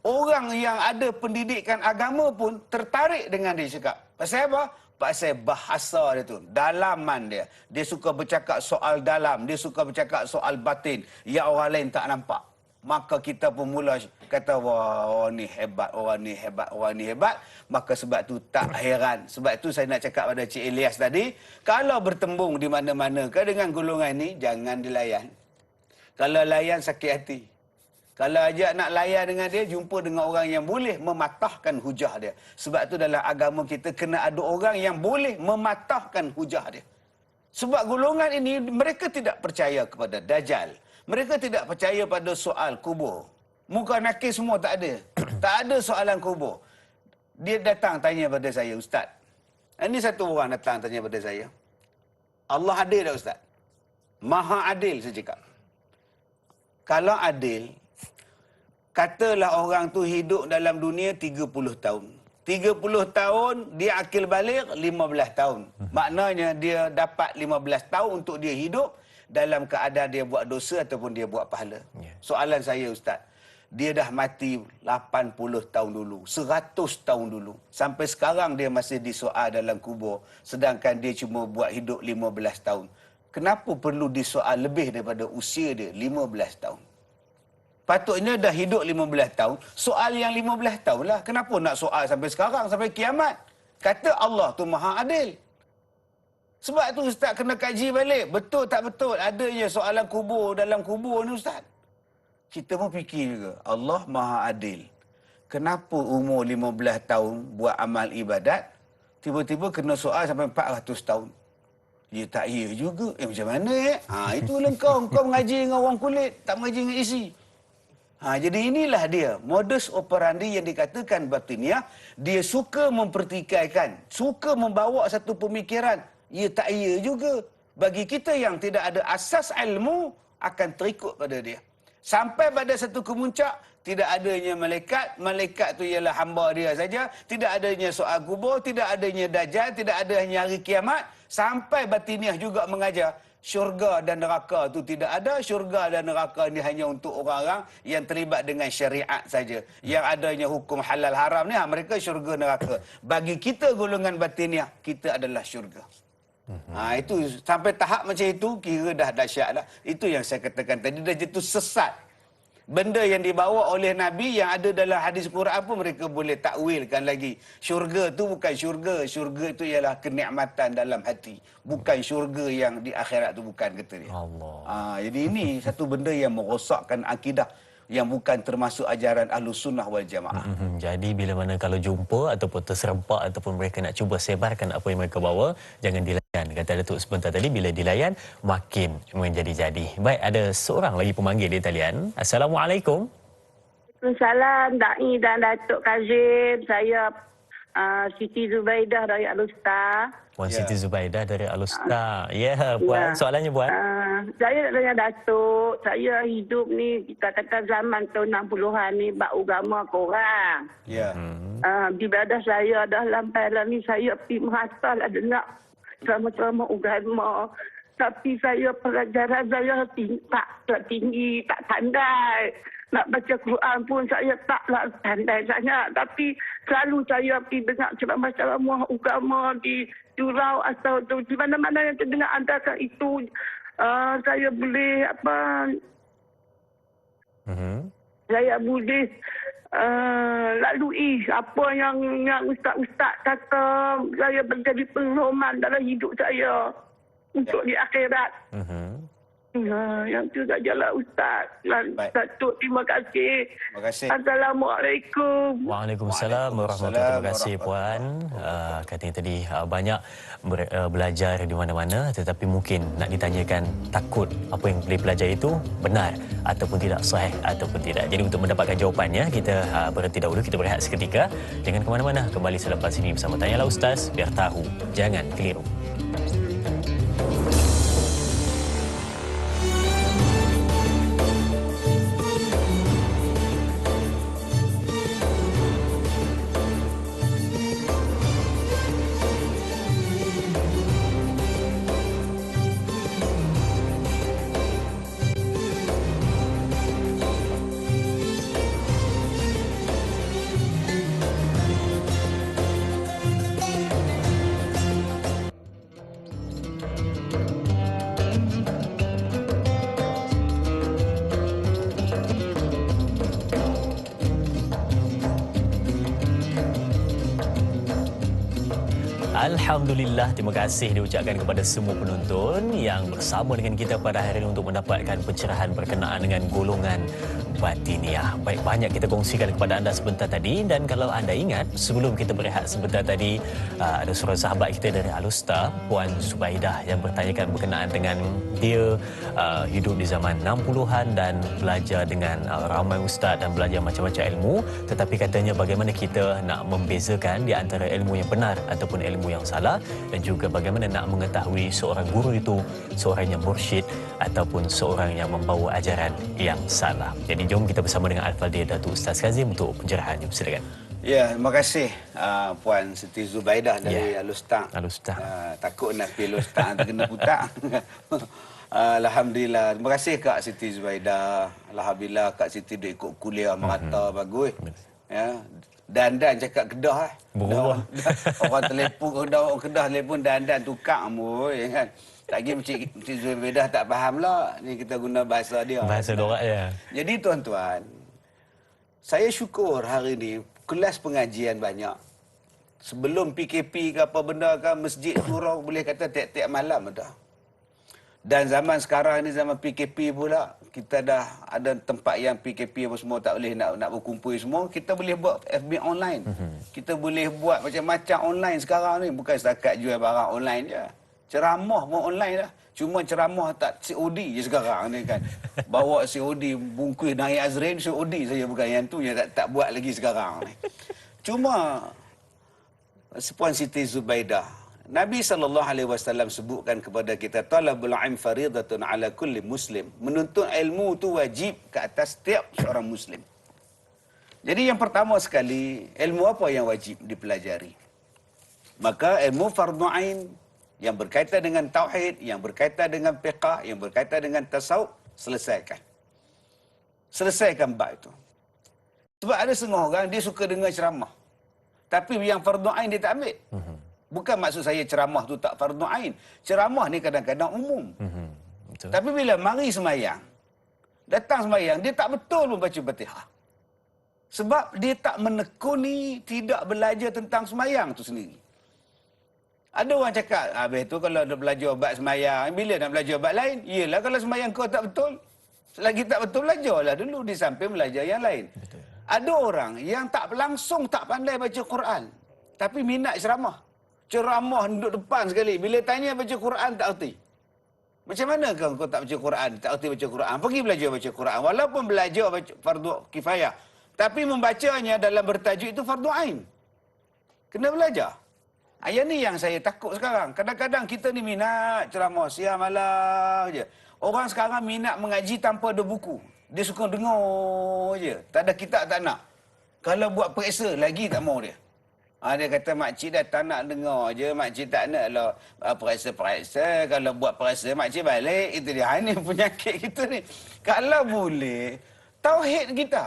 orang yang ada pendidikan agama pun tertarik dengan dia cakap. Pasal apa? Pasal bahasa dia tu, dalaman dia. Dia suka bercakap soal dalam, dia suka bercakap soal batin yang orang lain tak nampak. Maka kita pun mula kata, wah orang ni hebat, orang ni hebat, orang ni hebat. Maka sebab tu tak heran. Sebab tu saya nak cakap pada Cik Ilyas tadi, kalau bertembung di mana-mana ke dengan golongan ni, jangan dilayan. Kalau layan sakit hati. Kalau ajak nak layan dengan dia, jumpa dengan orang yang boleh mematahkan hujah dia. Sebab tu dalam agama kita kena ada orang yang boleh mematahkan hujah dia. Sebab golongan ini, mereka tidak percaya kepada Dajjal. Mereka tidak percaya pada soal kubur. Muka nakir semua tak ada. Tak ada soalan kubur. Dia datang tanya pada saya, Ustaz. Ini satu orang datang tanya pada saya. Allah adil tak Ustaz? Maha adil, saya cakap. Kalau adil, katalah orang tu hidup dalam dunia 30 tahun. 30 tahun, dia akil balik 15 tahun. Maknanya dia dapat 15 tahun untuk dia hidup dalam keadaan dia buat dosa ataupun dia buat pahala. Soalan saya Ustaz, dia dah mati 80 tahun dulu, 100 tahun dulu. Sampai sekarang dia masih disoal dalam kubur. Sedangkan dia cuma buat hidup 15 tahun. Kenapa perlu disoal lebih daripada usia dia 15 tahun? Patutnya dah hidup 15 tahun, soal yang 15 tahun lah. Kenapa nak soal sampai sekarang, sampai kiamat? Kata Allah tu maha adil. Sebab tu Ustaz kena kaji balik. Betul tak betul adanya soalan kubur dalam kubur ni Ustaz? Kita pun fikir juga, Allah maha adil. Kenapa umur 15 tahun buat amal ibadat, tiba-tiba kena soal sampai 400 tahun? Ya tak ya juga. Macam mana Itu lah kau mengaji dengan orang kulit, tak mengaji dengan isi. Jadi inilah dia modus operandi yang dikatakan batiniah. Dia suka mempertikaikan, suka membawa satu pemikiran. Ya tak ya juga. Bagi kita yang tidak ada asas ilmu, akan terikut pada dia. Sampai pada satu kemuncak, tidak adanya malaikat. Malaikat tu ialah hamba dia saja. Tidak adanya soal kubur, tidak adanya dajjal, tidak adanya hari kiamat. Sampai batiniah juga mengajar, syurga dan neraka tu tidak ada. Syurga dan neraka ni hanya untuk orang-orang yang terlibat dengan syariat saja. Yang adanya hukum halal haram ni, mereka syurga neraka. Bagi kita golongan batiniah, kita adalah syurga. Itu sampai tahap macam itu, kira dah dahsyat dah. Itu yang saya katakan tadi, dah jatuh sesat. Benda yang dibawa oleh Nabi yang ada dalam hadis Quran pun mereka boleh takwilkan lagi. Syurga tu bukan syurga. Syurga itu ialah kenikmatan dalam hati. Bukan syurga yang di akhirat tu, bukan, kata dia. Allah. Jadi ini satu benda yang merosakkan akidah, yang bukan termasuk ajaran Ahlus Sunnah wal Jamaah. Jadi bila mana kalau jumpa ataupun terserempak ataupun mereka nak cuba sebarkan apa yang mereka bawa, jangan dilayan. Kata Datuk sebentar tadi, bila dilayan makin menjadi-jadi. Baik, ada seorang lagi pemanggil di talian. Assalamualaikum. Waalaikumsalam Da'i dan Datuk Kazim. Saya Siti Zubaidah dari Alustar. Puan Siti Zubaidah dari Alustar. Ya, Puan. Soalannya, Puan. Saya nak tanya Datuk, saya hidup ni, katakan zaman tahun 60-an ni, bak agama korang. Ya. Ibadah saya dah lampai lah ni, saya pergi merasa lah dengar sama-sama agama. Tapi saya pelajaran saya tak tinggi, tak pandai. Nak baca Quran pun saya taklah pandai sangat. Tapi selalu saya pergi dengar ceramah-ceramah agama di surau atau di mana-mana yang terdengar antara itu. Saya boleh saya boleh lalui apa yang ustaz-ustaz kata. Saya menjadi pedoman dalam hidup saya untuk di akhirat. Yang tu sajalah Ustaz. Datuk, terima kasih. Terima kasih. Assalamualaikum. Waalaikumsalam warahmatullahi. Terima kasih, Puan. Katanya tadi banyak belajar di mana-mana, tetapi mungkin nak ditanyakan, takut apa yang boleh belajar itu benar ataupun tidak, sahih ataupun tidak. Jadi untuk mendapatkan jawapannya, kita berhenti dahulu, kita berehat seketika. Jangan ke mana-mana, kembali selepas ini bersama Tanyalah Ustaz, biar tahu, jangan keliru. Alhamdulillah, terima kasih diucapkan kepada semua penonton yang bersama dengan kita pada hari ini untuk mendapatkan pencerahan berkenaan dengan golongan batiniah. Baik, banyak kita kongsikan kepada anda sebentar tadi, dan kalau anda ingat sebelum kita berehat sebentar tadi, ada seorang sahabat kita dari Alustar, Puan Zubaidah, yang bertanyakan berkenaan dengan dia hidup di zaman 60-an dan belajar dengan ramai ustaz dan belajar macam-macam ilmu, tetapi katanya bagaimana kita nak membezakan di antara ilmu yang benar ataupun ilmu yang salah, dan juga bagaimana nak mengetahui seorang guru itu seorang yang mursyid ataupun seorang yang membawa ajaran yang salah. Jadi jom kita bersama dengan Al-Fadhil Datuk Ustaz Kazim untuk pencerahannya. Silakan. Ya, terima kasih Puan Siti Zubaidah dari Alustar. Takut nak pergi Alustar kena putak. Alhamdulillah. Terima kasih Kak Siti Zubaidah. Alhamdulillah Kak Siti dah ikut kuliah merata bagus. Ya. Dan cakap Kedah berubah. Orang telefon Kedah telefon dan tukar mu kan. Lagi Cik Zubaidah tak faham lah. Ni kita guna bahasa dia. Bahasa dorak ya. Jadi tuan-tuan, saya syukur hari ni kelas pengajian banyak. Sebelum PKP ke apa benda kan, masjid surau boleh kata tiap-tiap malam dah. Dan zaman sekarang ni zaman PKP pula, kita dah ada tempat yang PKP apa semua tak boleh nak berkumpul semua, kita boleh buat FB online. Kita boleh buat macam-macam online sekarang ni, bukan setakat jual barang online je. Ceramah pun online dah. Cuma ceramah tak COD je sekarang ni kan. Bawa COD bungkus naik Azrin, COD saja bukan yang tu yang tak buat lagi sekarang ni. Cuma Puan Siti Zubaidah, Nabi SAW sebutkan kepada kita, talabul ilm faridatun ala kulli muslim. Menuntut ilmu tu wajib ke atas setiap seorang muslim. Jadi yang pertama sekali, ilmu apa yang wajib dipelajari? Maka ilmu fardu ain yang berkaitan dengan tauhid, yang berkaitan dengan fiqh, yang berkaitan dengan tasawuf, selesaikan. Selesaikan bab itu. Sebab ada setengah orang dia suka dengar ceramah. Tapi yang fardu ain dia tak ambil. Bukan maksud saya ceramah tu tak fardu ain. Ceramah ni kadang-kadang umum. Betul. Tapi bila mari semayang, datang semayang, dia tak betul pun baca Fatihah. Sebab dia tak menekuni, tidak belajar tentang semayang tu sendiri. Ada orang cakap, habis tu kalau nak belajar bab semayang, bila nak belajar bab lain? Yelah kalau semayang kau tak betul. Selagi tak betul, belajarlah dulu di samping belajar yang lain. Betul. Ada orang yang tak langsung tak pandai baca Quran. Tapi minat ceramah. Ceramah duduk depan sekali. Bila tanya baca Quran, tak erti. Macam mana kau tak baca Quran? Tak erti baca Quran. Pergi belajar baca Quran. Walaupun belajar baca fardu kifayah. Tapi membacanya dalam bertajuk itu fardu ain. Kena belajar. Yang ni yang saya takut sekarang. Kadang-kadang kita ni minat ceramah siang malam je. Orang sekarang minat mengaji tanpa ada buku. Dia suka dengar je. Tak ada kitab tak nak. Kalau buat periksa, lagi tak mau dia. Dia kata makcik dah tak nak dengar je. Makcik tak nak lah periksa-periksa. Kalau buat periksa, makcik balik. Itu dia. Ini penyakit kita ni. Kalau boleh, tauhid kita.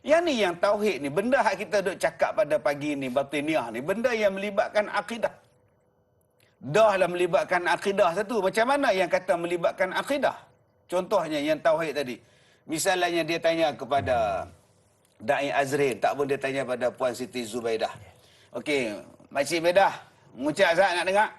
Yang ni yang tauhid ni. Benda yang kita duk cakap pada pagi ni, batiniah ni. Benda yang melibatkan akidah. Dah lah melibatkan akidah satu. Macam mana yang kata melibatkan akidah? Contohnya yang tauhid tadi. Misalnya dia tanya kepada Da'i Azrin. Tak pun dia tanya pada Puan Siti Zubaidah. Okey, Makcik Bedah. Mengucap Zat nak dengar?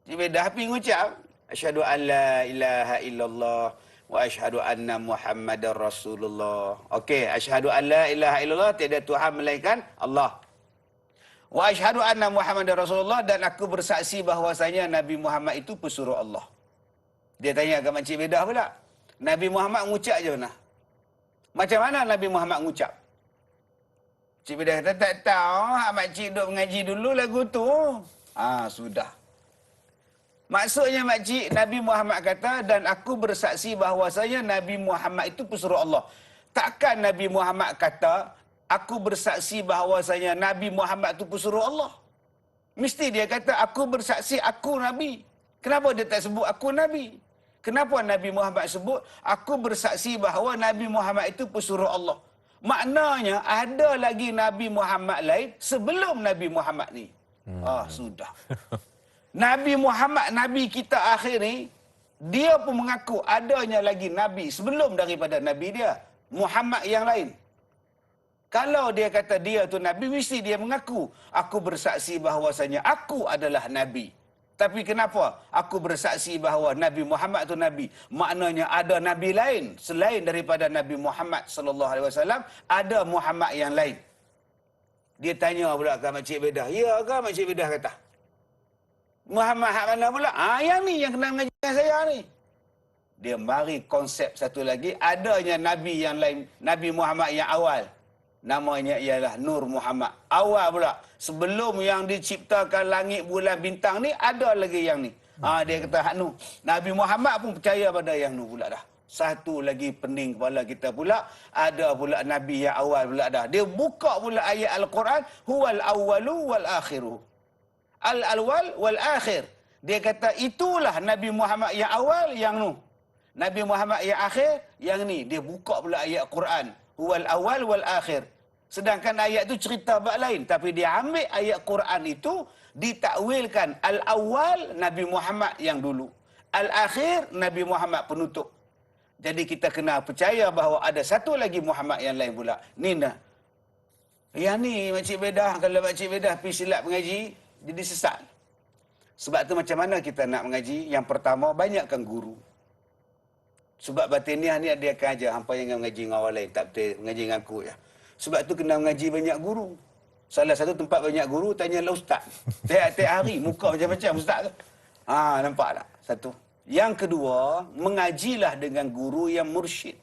Cik Bedah pergi mengucap. Asyhadu an la ilaha illallah. Wa asyhadu anna Muhammadar Rasulullah. Okey, asyhadu an la ilaha illallah, tiada Tuhan melainkan Allah. Wa asyhadu anna Muhammadar Rasulullah, dan aku bersaksi bahawasanya Nabi Muhammad itu pesuruh Allah. Dia tanya ke Makcik Bedah pula. Nabi Muhammad mengucap je mana? Macam mana Nabi Muhammad mengucap? Cik Bedah kata, tak tahu. Makcik duduk mengaji dulu lagu tu. Sudah. Maksudnya makcik, Nabi Muhammad kata, dan aku bersaksi bahawasanya Nabi Muhammad itu pesuruh Allah. Takkan Nabi Muhammad kata, aku bersaksi bahawasanya Nabi Muhammad itu pesuruh Allah. Mesti dia kata, aku bersaksi, aku Nabi. Kenapa dia tak sebut aku Nabi? Kenapa Nabi Muhammad sebut, aku bersaksi bahawa Nabi Muhammad itu pesuruh Allah? Maknanya, ada lagi Nabi Muhammad lain sebelum Nabi Muhammad ni. Sudah. Nabi Muhammad, Nabi kita akhir ni, dia pun mengaku adanya lagi Nabi sebelum daripada Nabi dia. Muhammad yang lain. Kalau dia kata dia tu Nabi, mesti dia mengaku, aku bersaksi bahawasanya aku adalah Nabi. Tapi kenapa aku bersaksi bahawa Nabi Muhammad tu Nabi? Maknanya ada Nabi lain selain daripada Nabi Muhammad SAW, ada Muhammad yang lain. Dia tanya pula ke Makcik Bedah. Ya ke Makcik Bedah kata? Muhammad hak mana pula? Yang ni yang kena mengaji dengan saya ni. Dia mari konsep satu lagi, adanya Nabi yang lain, Nabi Muhammad yang awal. Namanya ialah Nur Muhammad. Awal pula. Sebelum yang diciptakan langit, bulan, bintang ni, ada lagi yang ni. Dia kata hak nu. Nabi Muhammad pun percaya pada yang nu pula dah. Satu lagi pening kepala kita pula, ada pula Nabi yang awal pula dah. Dia buka pula ayat Al-Quran, huwal awwalu wal akhiru. Al-awwal wal akhir. Dia kata itulah Nabi Muhammad yang awal, yang nu. Nabi Muhammad yang akhir, yang ni. Dia buka pula ayat Quran. Huwal awal wal akhir. Sedangkan ayat tu cerita bab lain. Tapi dia ambil ayat Quran itu, ditakwilkan al-awwal Nabi Muhammad yang dulu. Al-akhir Nabi Muhammad penutup. Jadi kita kena percaya bahawa ada satu lagi Muhammad yang lain pula. Nina. Yang ni Makcik Bedah, kalau Makcik Bedah pergi silap mengaji, jadi sesat. Sebab tu macam mana kita nak mengaji? Yang pertama, banyakkan guru. Sebab batiniah ni dia akan ajar hampa yang mengaji dengan orang lain, tak betul mengaji dengan aku ya. Sebab tu kena mengaji banyak guru. Salah satu tempat banyak guru, tanyalah ustaz. Tiap-tiap hari muka macam-macam ustaz tu. Nampak tak? Satu. Yang kedua, mengajilah dengan guru yang mursyid.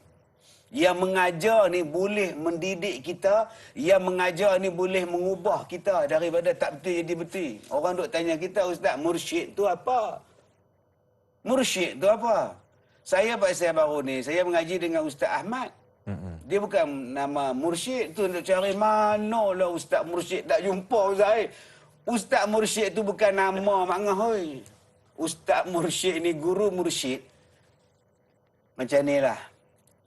Yang mengajar ni boleh mendidik kita, yang mengajar ni boleh mengubah kita daripada tak betul jadi betul. Orang duk tanya kita, Ustaz, mursyid tu apa? Mursyid tu apa? Saya baru ni, saya mengaji dengan Ustaz Ahmad. Dia bukan nama mursyid tu, nak cari manalah Ustaz mursyid, tak jumpa Ustaz. Ustaz mursyid tu bukan nama makna hoi. Ustaz mursyid ni, guru mursyid. Macam ni lah.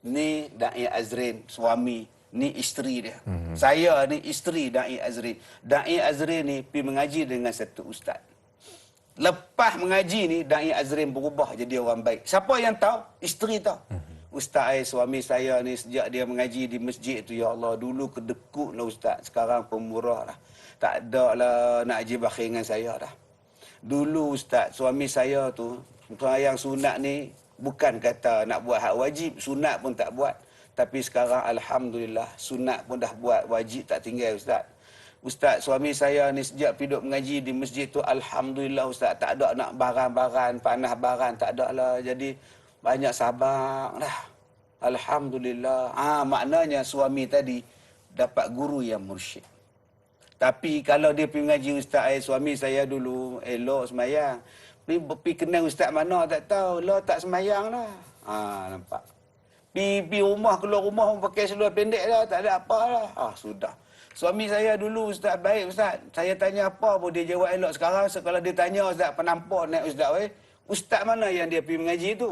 Ni Da'i Azrin, suami. Ni isteri dia. Saya ni isteri Da'i Azrin. Da'i Azrin ni pergi mengaji dengan satu ustaz. Lepas mengaji ni, Da'i Azrin berubah jadi orang baik. Siapa yang tahu? Isteri tahu. Ustaz, suami saya ni sejak dia mengaji di masjid tu, ya Allah, dulu kedekut lah ustaz. Sekarang pemurah lah. Tak ada lah nak haji bakhir dengan saya dah. Dulu ustaz, suami saya tu, yang sunat ni, bukan kata nak buat hak wajib, sunat pun tak buat. Tapi sekarang Alhamdulillah, sunat pun dah buat, wajib tak tinggal ustaz. Ustaz, suami saya ni sejak pergi duduk mengaji di masjid tu, Alhamdulillah ustaz, tak ada nak baran-baran, panah baran, tak ada lah. Jadi, banyak sabar dah. Alhamdulillah. Maknanya suami tadi dapat guru yang mursyid. Tapi kalau dia pergi mengaji, Ustaz, suami saya dulu elok semayang. Pergi kenal Ustaz mana tak tahu. Lah tak semayang lah. Nampak. Pergi rumah, keluar rumah pakai seluar pendek lah. Tak ada apa lah. Sudah. Suami saya dulu Ustaz baik Ustaz. Saya tanya apa pun dia jawab elok. Sekarang kalau dia tanya Ustaz penampak naik Ustaz. Ustaz mana yang dia pergi mengaji tu?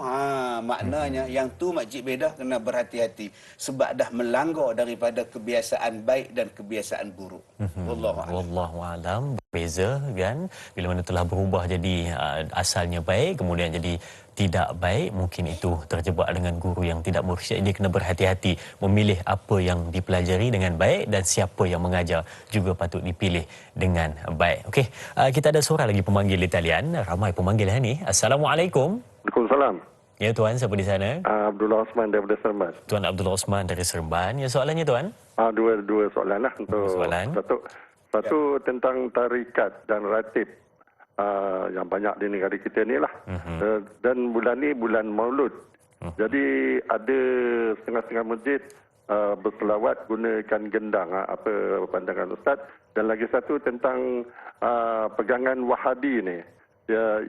Maknanya yang tu makcik beda kena berhati-hati. Sebab dah melanggar daripada kebiasaan baik dan kebiasaan buruk. Wallahualam. Beza kan, bila mana telah berubah jadi asalnya baik, kemudian jadi tidak baik, mungkin itu terjebak dengan guru yang tidak mursyid. Dia kena berhati-hati memilih apa yang dipelajari dengan baik, dan siapa yang mengajar juga patut dipilih dengan baik. Okey, kita ada seorang lagi pemanggil di talian. Ramai pemanggil hari ni. Assalamualaikum. Waalaikumsalam. Ya tuan, siapa di sana? Abdullah Osman daripada Seremban. Tuan Abdullah Osman dari Seremban. Ya, soalannya tuan? Dua soalan lah untuk soalan. Satu tentang tarikat dan ratib yang banyak di negara kita ni lah. Dan bulan ni bulan Maulud. Jadi ada setengah-setengah masjid berselawat gunakan gendang. Apa pandangan Ustaz? Dan lagi satu tentang pegangan Wahabi ni.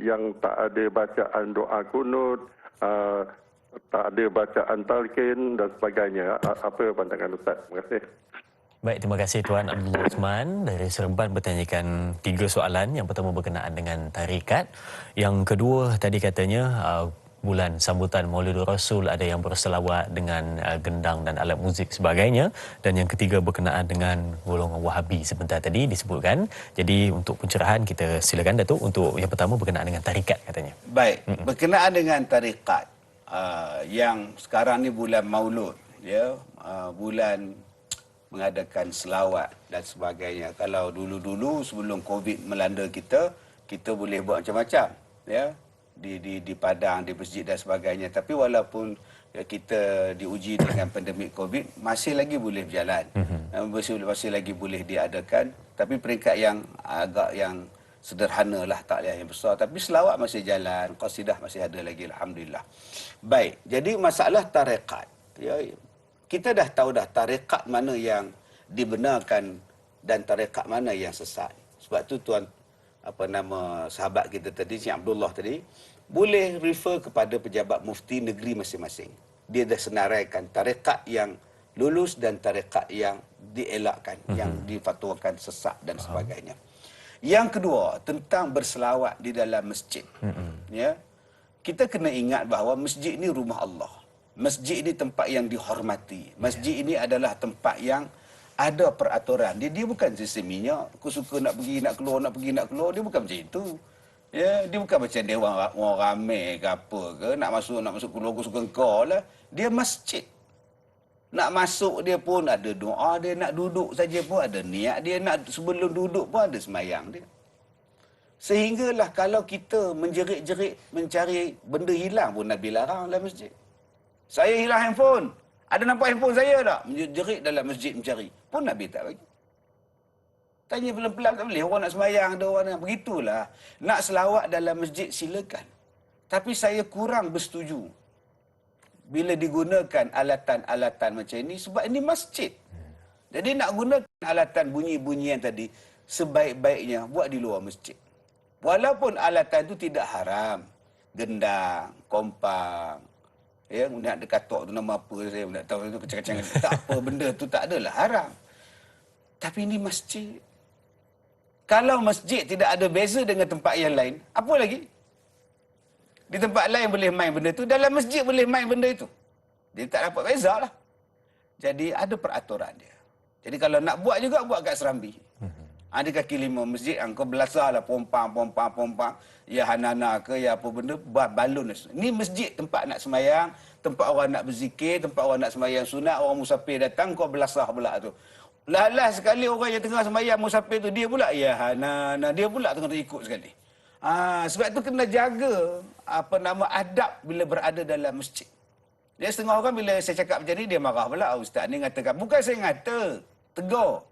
Yang tak ada bacaan doa kunut, tak ada bacaan talqin dan sebagainya. Apa pandangan Ustaz? Terima kasih. Baik, terima kasih Tuan Abdullah Osman dari Seremban bertanyakan 3 soalan. Yang pertama berkenaan dengan tarikat. Yang kedua tadi katanya bulan sambutan Maulidur Rasul ada yang berselawat dengan gendang dan alat muzik sebagainya. Dan yang ketiga berkenaan dengan golongan Wahabi sebentar tadi disebutkan. Jadi untuk pencerahan kita silakan Datuk untuk yang pertama berkenaan dengan tarikat katanya. Baik, berkenaan dengan tarikat yang sekarang ni bulan Maulud, ya, bulan mengadakan selawat dan sebagainya. Kalau dulu-dulu sebelum Covid melanda kita boleh buat macam-macam, ya, di padang, di masjid dan sebagainya. Tapi walaupun kita diuji dengan pandemik Covid, masih lagi boleh berjalan, masih lagi boleh diadakan. Tapi peringkat yang agak yang sederhana lah, tak yang besar. Tapi selawat masih jalan, qasidah masih ada lagi, alhamdulillah. Baik, jadi masalah tarekat, ya, kita dah tahu dah tarekat mana yang dibenarkan dan tarekat mana yang sesat. Sebab tu tuan sahabat kita tadi, Cik Abdullah tadi, boleh refer kepada pejabat mufti negeri masing-masing. Dia dah senaraikan tarekat yang lulus dan tarekat yang dielakkan, yang difatwakan sesat dan sebagainya. Yang kedua, tentang berselawat di dalam masjid. Ya. Kita kena ingat bahawa masjid ini rumah Allah. Masjid ini tempat yang dihormati. Masjid ini adalah tempat yang ada peraturan. Dia bukan sistem minyak. Aku suka nak pergi, nak keluar, nak pergi, nak keluar. Dia bukan macam itu. Ya, dia bukan macam dia orang ramai ke apa ke. Nak masuk keluar, aku suka engkau lah. Dia masjid. Nak masuk dia pun ada doa dia. Nak duduk saja pun ada niat dia. Nak sebelum duduk pun ada semayang dia. Sehinggalah kalau kita menjerit-jerit mencari benda hilang pun Nabi larang dalam masjid. Saya hilang handphone. Ada nampak handphone saya tak? Menjerit dalam masjid mencari. Pun Nabi tak bagi. Tanya pelan-pelan tak boleh. Orang nak sembahyang, ada orang nak. Begitulah. Nak selawat dalam masjid, silakan. Tapi saya kurang bersetuju bila digunakan alatan-alatan macam ini sebab ini masjid. Jadi nak gunakan alatan bunyi-bunyian tadi, sebaik-baiknya buat di luar masjid. Walaupun alatan itu tidak haram. Gendang, kompang, ya, nak dekatok tu nama apa, saya tak tahu itu kecang-kecangan. Tak apa benda tu tak adalah haram. Tapi ini masjid. Kalau masjid tidak ada beza dengan tempat yang lain, apa lagi? Di tempat lain boleh main benda tu, dalam masjid boleh main benda itu. Dia tak dapat beza lah. Jadi ada peraturan dia. Jadi kalau nak buat juga, buat kat Serambi. Ada kaki lima masjid, kau belasah lah pompang. Ya hanana ke, ya apa benda, balon. Ini masjid tempat nak semayang, tempat orang nak berzikir, tempat orang nak semayang sunat, orang musafir datang, kau belasah pula tu. Lalas sekali orang yang tengah semayang musafir tu, dia pula, ya hanana, dia pula tengah ikut sekali. Sebab tu kena jaga adab bila berada dalam masjid. Dia setengah orang bila saya cakap macam ni, dia marah pula. Ustaz ni ngatakan, bukan saya ngata, tegur.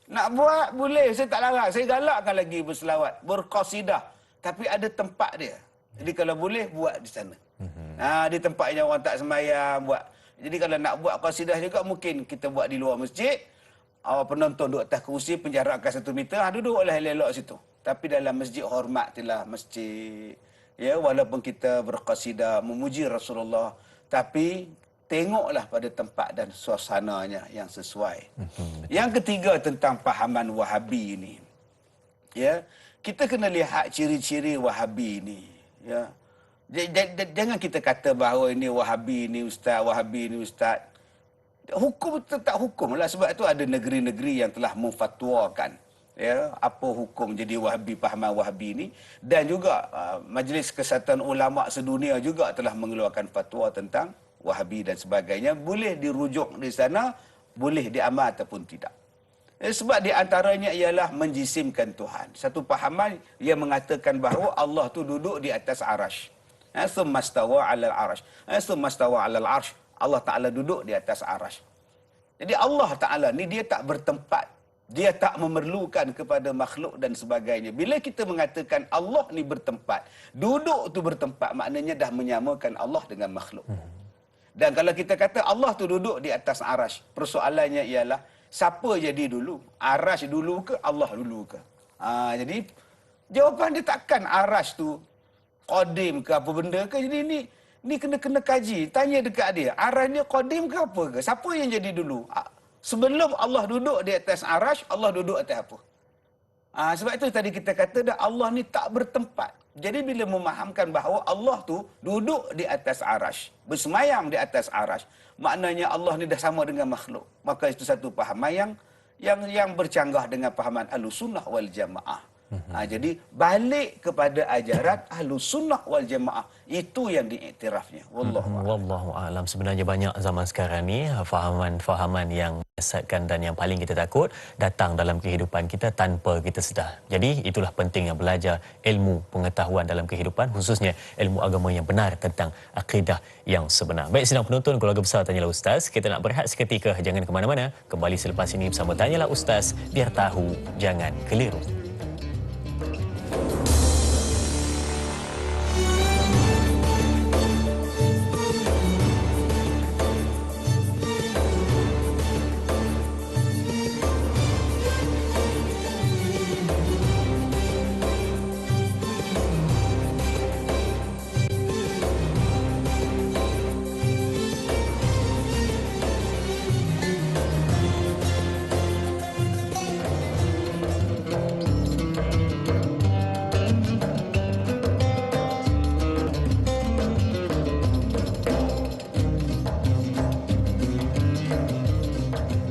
Nak buat boleh, saya tak larang. Saya galakkan lagi berselawat, berqasidah. Tapi ada tempat dia. Jadi kalau boleh, buat di sana. Di tempat yang orang tak sembahyang, buat. Jadi kalau nak buat qasidah juga, mungkin kita buat di luar masjid. Penonton duduk atas kerusi, penjarakan 1 meter, duduklah elok-elok situ. Tapi dalam masjid, hormatilah masjid. Ya, walaupun kita berqasidah, memuji Rasulullah. Tapi tengoklah pada tempat dan suasananya yang sesuai. Yang ketiga tentang pahaman Wahabi ini. Ya, kita kena lihat ciri-ciri Wahabi ini. Ya. Jangan kita kata bahawa ini Wahabi ini ustaz, Wahabi ini ustaz. Hukum tetap hukum lah. Sebab itu ada negeri-negeri yang telah memfatwakan ya, apa hukum jadi Wahabi, pahaman Wahabi ini. Dan juga Majlis Kesatuan Ulama Sedunia juga telah mengeluarkan fatwa tentang Wahabi dan sebagainya. Boleh dirujuk di sana, boleh diamal ataupun tidak. Sebab di antaranya ialah menjisimkan Tuhan. Satu pahaman yang mengatakan bahawa Allah tu duduk di atas arash. Thumma stawa 'alal arash. Thumma stawa 'alal arsh. Allah Ta'ala duduk di atas arash. Jadi Allah Ta'ala ni dia tak bertempat. Dia tak memerlukan kepada makhluk dan sebagainya. Bila kita mengatakan Allah ni bertempat, duduk tu bertempat, maknanya dah menyamakan Allah dengan makhluk. Dan kalau kita kata Allah tu duduk di atas arash, persoalannya ialah siapa jadi dulu? Arash dulu ke Allah dulu ke? Jadi jawapan dia takkan arash tu qadim ke apa benda ke. Jadi ni kena kaji. Tanya dekat dia, arash ni qadim ke apa ke? Siapa yang jadi dulu? Sebelum Allah duduk di atas arash, Allah duduk atas apa? Sebab itu tadi kita kata dah Allah ni tak bertempat. Jadi bila memahamkan bahawa Allah tu duduk di atas arash, bersemayam di atas arash, maknanya Allah ni dah sama dengan makhluk. Maka itu satu pahaman yang bercanggah dengan pahaman Ahlussunnah wal Jamaah. Jadi balik kepada ajaran Ahlussunnah wal Jamaah, itu yang diiktirafnya. Wallahu a'lam. Sebenarnya banyak zaman sekarang ni fahaman-fahaman yang menyesatkan dan yang paling kita takut datang dalam kehidupan kita tanpa kita sedar. Jadi itulah pentingnya belajar ilmu pengetahuan dalam kehidupan, khususnya ilmu agama yang benar tentang akidah yang sebenar. Baik sidang penonton Keluarga Besar Tanyalah Ustaz, kita nak berehat seketika, jangan ke mana-mana. Kembali selepas ini bersama Tanyalah Ustaz, biar tahu jangan keliru.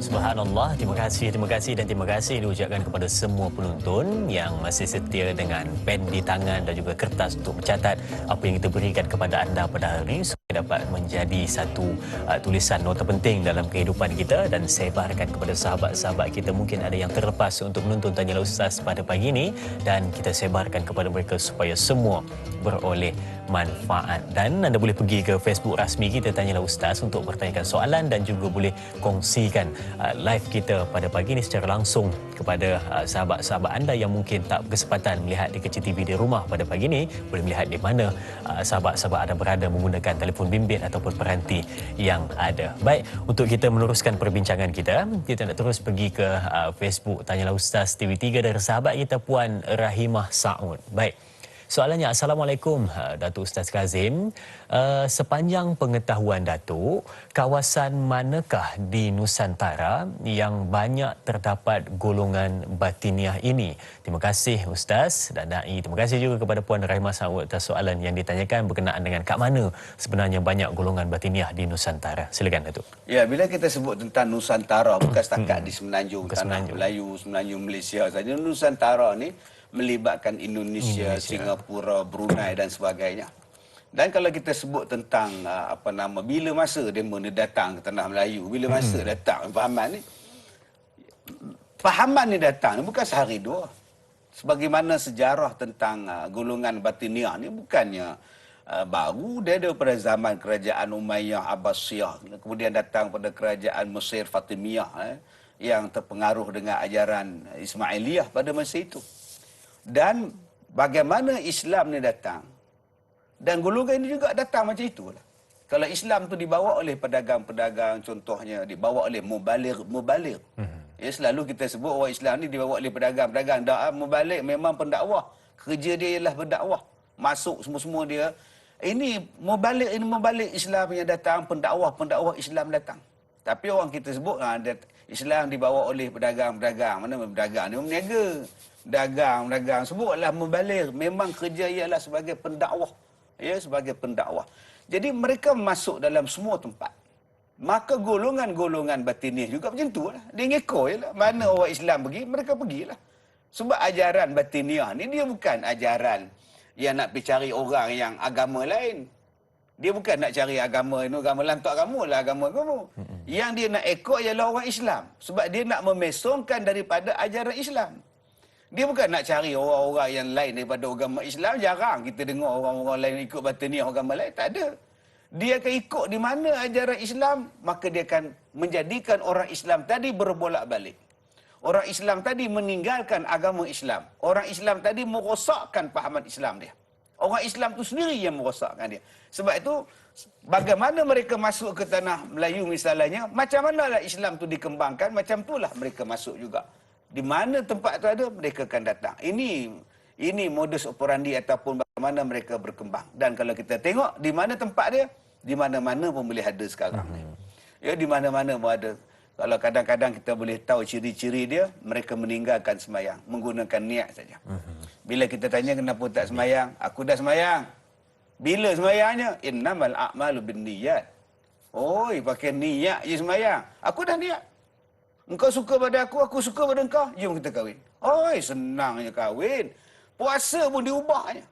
Subhanallah, terima kasih dan terima kasih diucapkan kepada semua penonton yang masih setia dengan pen di tangan dan juga kertas untuk mencatat apa yang kita berikan kepada anda pada hari ini supaya dapat menjadi satu tulisan nota penting dalam kehidupan kita dan sebarkan kepada sahabat-sahabat kita. Mungkin ada yang terlepas untuk menonton Tanyalah Ustaz pada pagi ini dan kita sebarkan kepada mereka supaya semua beroleh manfaat. Dan anda boleh pergi ke Facebook rasmi kita Tanyalah Ustaz untuk bertanyakan soalan dan juga boleh kongsikan live kita pada pagi ini secara langsung kepada sahabat-sahabat anda yang mungkin tak berkesempatan melihat di Kecil TV di rumah pada pagi ini. Boleh melihat di mana sahabat-sahabat anda berada menggunakan telefon bimbit ataupun peranti yang ada. Baik, untuk kita meneruskan perbincangan kita nak terus pergi ke Facebook Tanyalah Ustaz TV3 dari sahabat kita Puan Rahimah Saud. Baik. Soalannya, Assalamualaikum Datuk Ustaz Kazim. Sepanjang pengetahuan Datuk, kawasan manakah di Nusantara yang banyak terdapat golongan batiniah ini? Terima kasih Ustaz dan Dai. Terima kasih juga kepada Puan Rahimah Saud atas soalan yang ditanyakan berkenaan dengan kat mana sebenarnya banyak golongan batiniah di Nusantara. Silakan Datuk. Ya, bila kita sebut tentang Nusantara, bukan setakat di Semenanjung, Tanah Melayu, Semenanjung Malaysia saja. Nusantara ni melibatkan Indonesia, Singapura, Brunei dan sebagainya. Dan kalau kita sebut tentang bila masa demo ni datang ke Tanah Melayu, bila masa datang pahaman ni datang ni bukan sehari dua. Sebagaimana sejarah tentang golongan batiniah ni bukannya baru, dia ada pada zaman kerajaan Umayyah Abbasiyah, kemudian datang pada kerajaan Mesir Fatimiyah yang terpengaruh dengan ajaran Ismailiyah pada masa itu. Dan bagaimana Islam ni datang, dan golongan ini juga datang macam itulah. Kalau Islam tu dibawa oleh pedagang-pedagang, contohnya dibawa oleh mubaligh. Ya, selalu kita sebut orang Islam ni dibawa oleh pedagang-pedagang. Mubaligh memang pendakwah, kerja dia ialah berdakwah, masuk semua-semua dia. Ini mubaligh Islam yang datang, pendakwah Islam datang. Tapi orang kita sebut Islam dibawa oleh pedagang-pedagang. Mana pedagang ni berniaga. Dagang, sebutlah mubaligh, memang kerja ialah sebagai pendakwah. Ya, sebagai pendakwah. Jadi mereka masuk dalam semua tempat. Maka golongan-golongan batiniah juga macam tu lah. Dia ngekor je lah. Mana orang Islam pergi, mereka pergilah. Sebab ajaran batiniah ni dia bukan ajaran yang nak pergi cari orang yang agama lain. Dia bukan nak cari agama ini, agama lantak kamu lah agama kamu. Yang dia nak ekor ialah orang Islam. Sebab dia nak memesongkan daripada ajaran Islam. Dia bukan nak cari orang-orang yang lain daripada agama Islam. Jarang kita dengar orang-orang lain ikut batiniah agama lain. Tak ada. Dia akan ikut di mana ajaran Islam, maka dia akan menjadikan orang Islam tadi berbolak-balik. Orang Islam tadi meninggalkan agama Islam. Orang Islam tadi merosakkan pahaman Islam dia. Orang Islam tu sendiri yang merosakkan dia. Sebab itu, bagaimana mereka masuk ke Tanah Melayu misalnya, macam manalah Islam tu dikembangkan, macam itulah mereka masuk juga. Di mana tempat tu ada, mereka akan datang. Ini modus operandi ataupun bagaimana mereka berkembang. Dan kalau kita tengok di mana tempat dia, di mana-mana pun boleh ada sekarang ni. Ya, di mana-mana pun ada. Kalau kadang-kadang kita boleh tahu ciri-ciri dia, mereka meninggalkan semayang menggunakan niat saja. Bila kita tanya kenapa tak semayang, aku dah semayang. Bila semayangnya? Innamal a'malu binniyat. Oi, pakai niat je semayang. Aku dah niat. Engkau suka pada aku suka pada engkau. Jom kita kahwin. Oi, senangnya kahwin. Puasa pun diubahnya.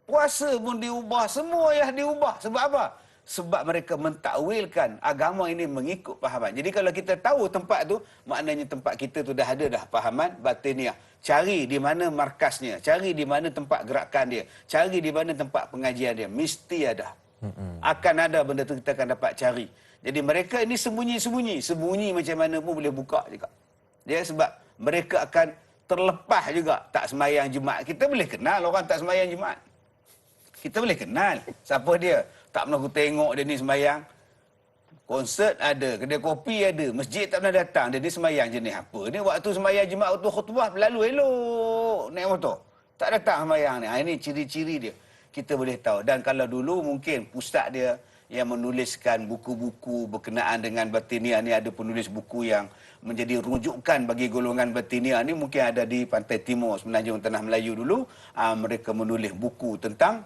Puasa pun diubah. Semua yang diubah. Sebab apa? Sebab mereka mentakwilkan agama ini mengikut pahaman. Jadi kalau kita tahu tempat tu, maknanya tempat kita tu dah ada dah pahaman batiniah. Cari di mana markasnya. Cari di mana tempat gerakan dia. Cari di mana tempat pengajian dia. Mesti ada. Akan ada benda tu kita akan dapat cari. Jadi mereka ini sembunyi-sembunyi. Sembunyi macam mana pun boleh buka juga. Dia sebab mereka akan terlepas juga tak semayang Jumaat. Kita boleh kenal orang tak semayang Jumaat. Kita boleh kenal siapa dia. Tak pernah aku tengok dia ni semayang. Konsert ada, kedai kopi ada, masjid tak pernah datang. Dia ni semayang jenis apa ni? Waktu semayang Jumaat, waktu khutbah berlalu elok naik motor. Tak datang semayang ni. Ini ciri-ciri dia. Kita boleh tahu. Dan kalau dulu mungkin pusat dia yang menuliskan buku-buku berkenaan dengan batiniah ni, ada penulis buku yang menjadi rujukan bagi golongan batiniah ni mungkin ada di Pantai Timur Semenanjung Tanah Melayu dulu. Mereka menulis buku tentang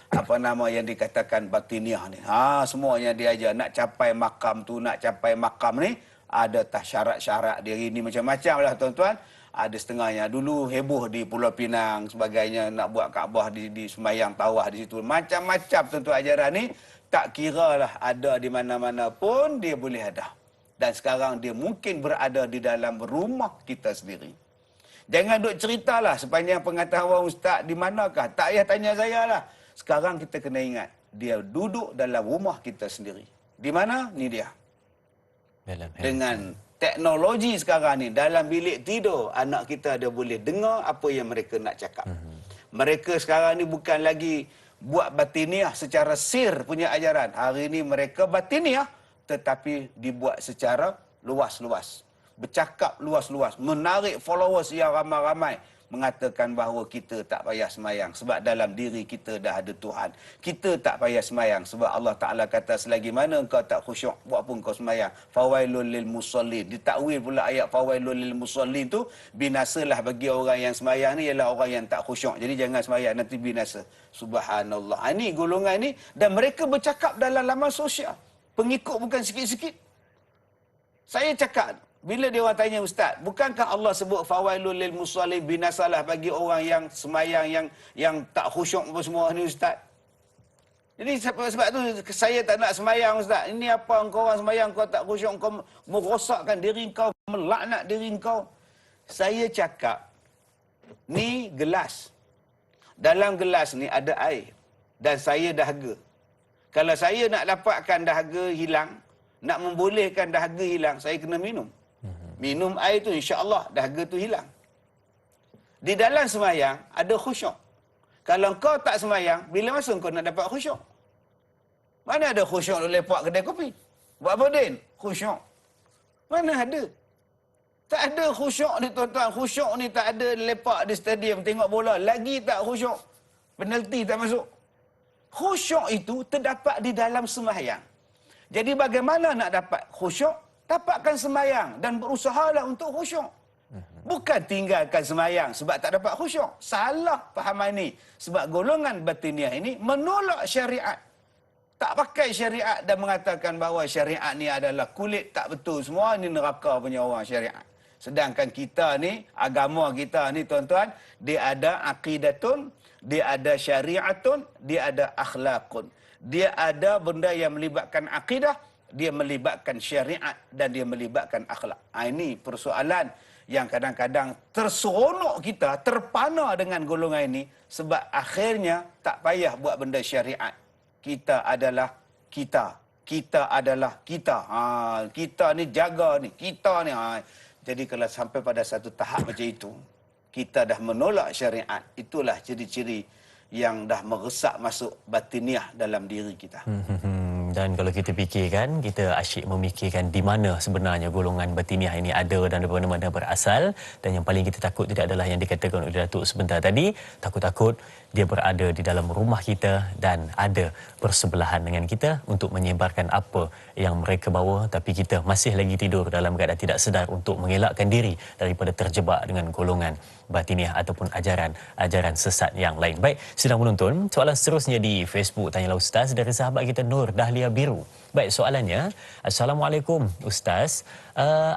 apa nama yang dikatakan batiniah ni. Semua yang diajar nak capai makam tu, nak capai makam ni ada syarat-syarat dia ni macam-macam lah tuan-tuan. Ada setengahnya dulu heboh di Pulau Pinang sebagainya nak buat Kaabah di semayang tawah di situ. Macam-macam tentu ajaran ni tak kiralah ada di mana-mana pun dia boleh ada. Dan sekarang dia mungkin berada di dalam rumah kita sendiri. Jangan duk ceritalah sepanjang pengetahuan ustaz di manakah. Tak payah tanya saya lah. Sekarang kita kena ingat, dia duduk dalam rumah kita sendiri. Di mana? Ni dia. Dengan teknologi sekarang ni, dalam bilik tidur, anak kita ada boleh dengar apa yang mereka nak cakap. Mereka sekarang ni bukan lagi buat batiniah secara sir punya ajaran. Hari ini mereka batiniah tetapi dibuat secara luas-luas. Bercakap luas-luas. Menarik followers yang ramai-ramai. Mengatakan bahawa kita tak payah semayang sebab dalam diri kita dah ada Tuhan. Kita tak payah semayang sebab Allah Ta'ala kata selagi mana engkau tak khusyuk, buat pun kau semayang. Fawailul lil musallin. Ditakwil pula ayat fawailul lil musallin tu, binasalah bagi orang yang semayang ni ialah orang yang tak khusyuk. Jadi jangan semayang, nanti binasa. Subhanallah. Ini golongan ni, dan mereka bercakap dalam laman sosial. Pengikut bukan sikit-sikit. Saya cakap, bila dia orang tanya, Ustaz, bukankah Allah sebut fawailul lil musallin, binasalah bagi orang yang semayang, yang tak khusyuk apa semua ni, Ustaz? Jadi sebab tu saya tak nak semayang, Ustaz. Ini apa engkau orang semayang, kau tak khusyuk, kau merosakkan diri kau, melaknat diri kau. Saya cakap, ni gelas. Dalam gelas ni ada air. Dan saya dahaga. Kalau saya nak dapatkan dahaga hilang, nak membolehkan dahaga hilang, saya kena minum. Minum air tu insya-Allah dahaga tu hilang. Di dalam semayang ada khusyuk. Kalau kau tak semayang, bila masa kau nak dapat khusyuk? Mana ada khusyuk duk lepak kedai kopi? Buat apa Din? Khusyuk. Mana ada? Tak ada khusyuk ni tuan-tuan. Khusyuk ni tak ada lepak di stadium tengok bola. Lagi tak khusyuk. Penalti tak masuk. Khusyuk itu terdapat di dalam semayang. Jadi bagaimana nak dapat khusyuk? Dapatkan semayang dan berusahalah untuk khusyuk. Bukan tinggalkan semayang sebab tak dapat khusyuk. Salah fahaman ini. Sebab golongan batiniah ini menolak syariat. Tak pakai syariat dan mengatakan bahawa syariat ni adalah kulit tak betul. Semua ni neraka punya orang syariat. Sedangkan kita ni, agama kita ni tuan-tuan, dia ada aqidatun, dia ada syariatun, dia ada akhlakun. Dia ada benda yang melibatkan akidah, dia melibatkan syariat dan dia melibatkan akhlak. Ini persoalan yang kadang-kadang terseronok kita, terpana dengan golongan ini sebab akhirnya tak payah buat benda syariat. Kita adalah kita. Kita adalah kita. Kita ni jaga ni. Kita ni. Jadi kalau sampai pada satu tahap macam itu, kita dah menolak syariat. Itulah ciri-ciri yang dah meresak masuk batiniah dalam diri kita. Dan kalau kita fikirkan, kita asyik memikirkan di mana sebenarnya golongan batiniah ini ada dan daripada mana berasal. Dan yang paling kita takut tidak adalah yang dikatakan oleh Datuk sebentar tadi. Takut-takut dia berada di dalam rumah kita dan ada bersebelahan dengan kita untuk menyebarkan apa yang mereka bawa. Tapi kita masih lagi tidur dalam keadaan tidak sedar untuk mengelakkan diri daripada terjebak dengan golongan batiniah ataupun ajaran sesat yang lain. Baik, sedang menonton soalan seterusnya di Facebook Tanyalah Ustaz dari sahabat kita Nur Dahlia Biru. Baik, soalannya, Assalamualaikum Ustaz,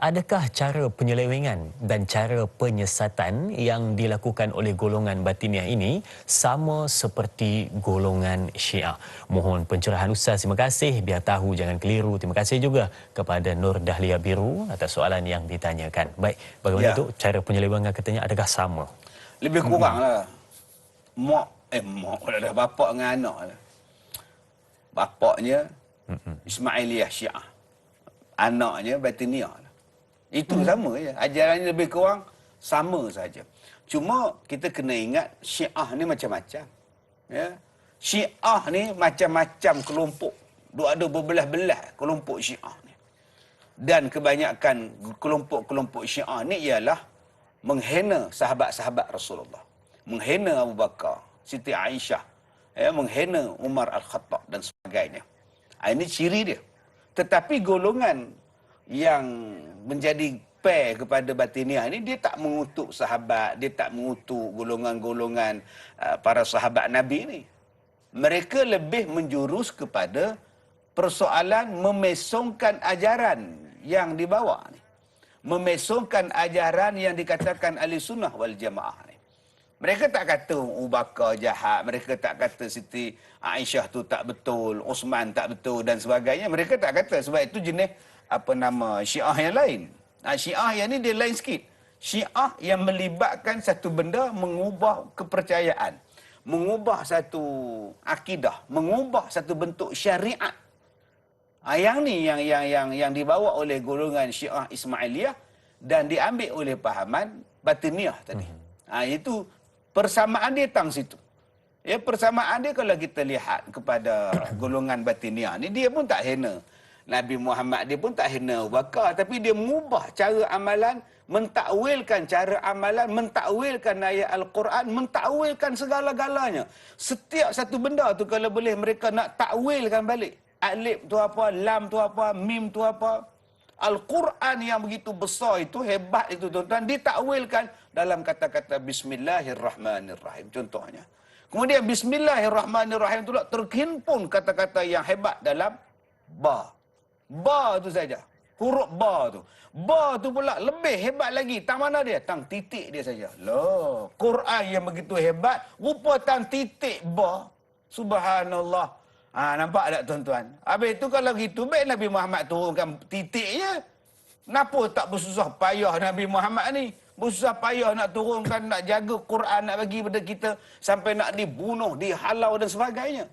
adakah cara penyelewengan dan cara penyesatan yang dilakukan oleh golongan batiniah ini sama seperti golongan Syiah? Mohon pencerahan Ustaz, terima kasih, biar tahu jangan keliru. Terima kasih juga kepada Nur Dahlia Biru atas soalan yang ditanyakan. Baik, bagaimana tu cara penyelewengan katanya adakah sama? Lebih kurang lah. Mak dah bapak dengan anak lah. Bapaknya Ismailiyah Syiah. Anaknya batiniah lah. Itu sama je. Ajarannya lebih kurang sama saja. Cuma kita kena ingat Syiah ni macam-macam. Ya. Syiah ni macam-macam kelompok. Ada berbelah-belah kelompok Syiah ni. Dan kebanyakan kelompok-kelompok Syiah ni ialah menghina sahabat-sahabat Rasulullah. Menghina Abu Bakar, Siti Aisyah, menghina Umar Al-Khattab dan sebagainya. Ini ciri dia. Tetapi golongan yang menjadi pair kepada batiniah ini, dia tak mengutuk sahabat, dia tak mengutuk golongan-golongan para sahabat Nabi ini. Mereka lebih menjurus kepada persoalan memesongkan ajaran yang dibawa ni. Memesongkan ajaran yang dikatakan ahli sunnah wal jamaah ni. Mereka tak kata Abu Bakar jahat, mereka tak kata Siti Aisyah tu tak betul, Osman tak betul dan sebagainya. Mereka tak kata, sebab itu jenis Syiah yang lain. Syiah yang ni dia lain sikit. Syiah yang melibatkan satu benda mengubah kepercayaan, mengubah satu akidah, mengubah satu bentuk syariat. Yang ni yang dibawa oleh golongan Syiah Ismailiyah dan diambil oleh pahaman Batiniyah tadi. Itu persamaan dia tang situ. Ya, persamaan dia kalau kita lihat kepada golongan Batiniyah ni, dia pun tak hina Nabi Muhammad, dia pun tak hina Abu Bakar, tapi dia mengubah cara amalan, mentakwilkan cara amalan, mentakwilkan ayat Al-Quran, mentakwilkan segala-galanya. Setiap satu benda tu kalau boleh mereka nak takwilkan balik. Alif tu apa, lam tu apa, mim tu apa. Al-Quran yang begitu besar itu, hebat itu tuan-tuan, ditakwilkan dalam kata-kata Bismillahirrahmanirrahim contohnya. Kemudian Bismillahirrahmanirrahim tu terhimpun kata-kata yang hebat dalam ba. Ba tu saja. Huruf ba tu. Ba tu pula lebih hebat lagi. Tang mana dia? Tang titik dia saja. Loh, Quran yang begitu hebat, rupa tang titik ba. Subhanallah. Nampak tak tuan-tuan? Habis itu kalau gitu, baik Nabi Muhammad turunkan titiknya. Kenapa tak bersusah payah Nabi Muhammad ni? Bersusah payah nak turunkan, nak jaga Quran, nak bagi pada kita sampai nak dibunuh, dihalau dan sebagainya.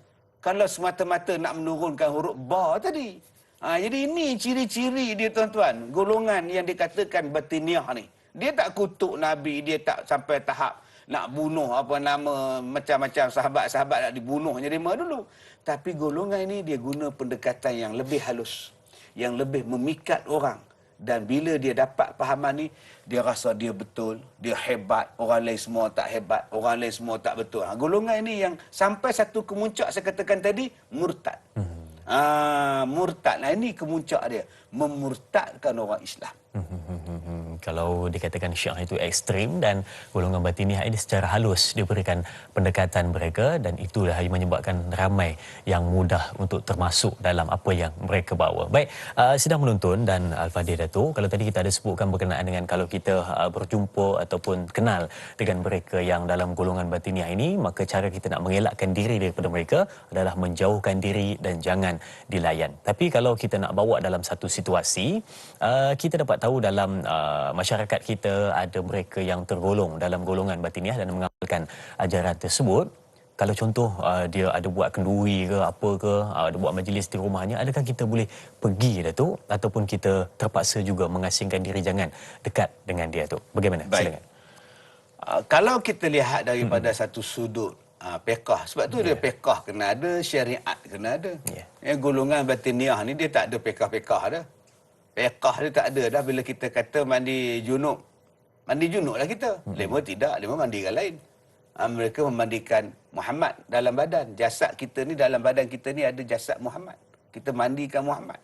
Kalau semata-mata nak menurunkan huruf ba tadi. Jadi ini ciri-ciri dia tuan-tuan. Golongan yang dikatakan Batiniyah ni. Dia tak kutuk Nabi, dia tak sampai tahap nak bunuh apa nama macam-macam sahabat-sahabat nak dibunuh nerima dulu. Tapi golongan ini dia guna pendekatan yang lebih halus, yang lebih memikat orang. Dan bila dia dapat pahaman ni, dia rasa dia betul, dia hebat, orang lain semua tak hebat, orang lain semua tak betul. Golongan ini yang sampai satu kemuncak saya katakan tadi, murtad. Murtad. Ini kemuncak dia, memurtadkan orang Islam. Kalau dikatakan Syiah itu ekstrim dan golongan Batiniyah ini secara halus diberikan pendekatan mereka, dan itulah yang menyebabkan ramai yang mudah untuk termasuk dalam apa yang mereka bawa. Baik, sidang menonton dan Al-Fadhil Dato', kalau tadi kita ada sebutkan berkenaan dengan kalau kita berjumpa ataupun kenal dengan mereka yang dalam golongan Batiniyah ini, maka cara kita nak mengelakkan diri daripada mereka adalah menjauhkan diri dan jangan dilayan. Tapi kalau kita nak bawa dalam satu situasi, kita dapat tahu dalam masyarakat kita ada mereka yang tergolong dalam golongan Batiniyah dan mengamalkan ajaran tersebut. Kalau contoh dia ada buat kenduri ke apa ke, ada buat majlis di rumahnya, adakah kita boleh pergi Datuk ataupun kita terpaksa juga mengasingkan diri jangan dekat dengan dia tu? Bagaimana? Baik. Silakan. Kalau kita lihat daripada satu sudut fiqh, sebab tu dia fiqh kena ada, syariat kena ada. Golongan Batiniyah ni dia tak ada fiqh-fiqh dah. Fiqh dia tak ada dah bila kita kata mandi junub. Mandi junub lah kita. Lema tidak, lema mandikan lain. Mereka memandikan Muhammad dalam badan. Jasad kita ni, dalam badan kita ni ada jasad Muhammad. Kita mandikan Muhammad.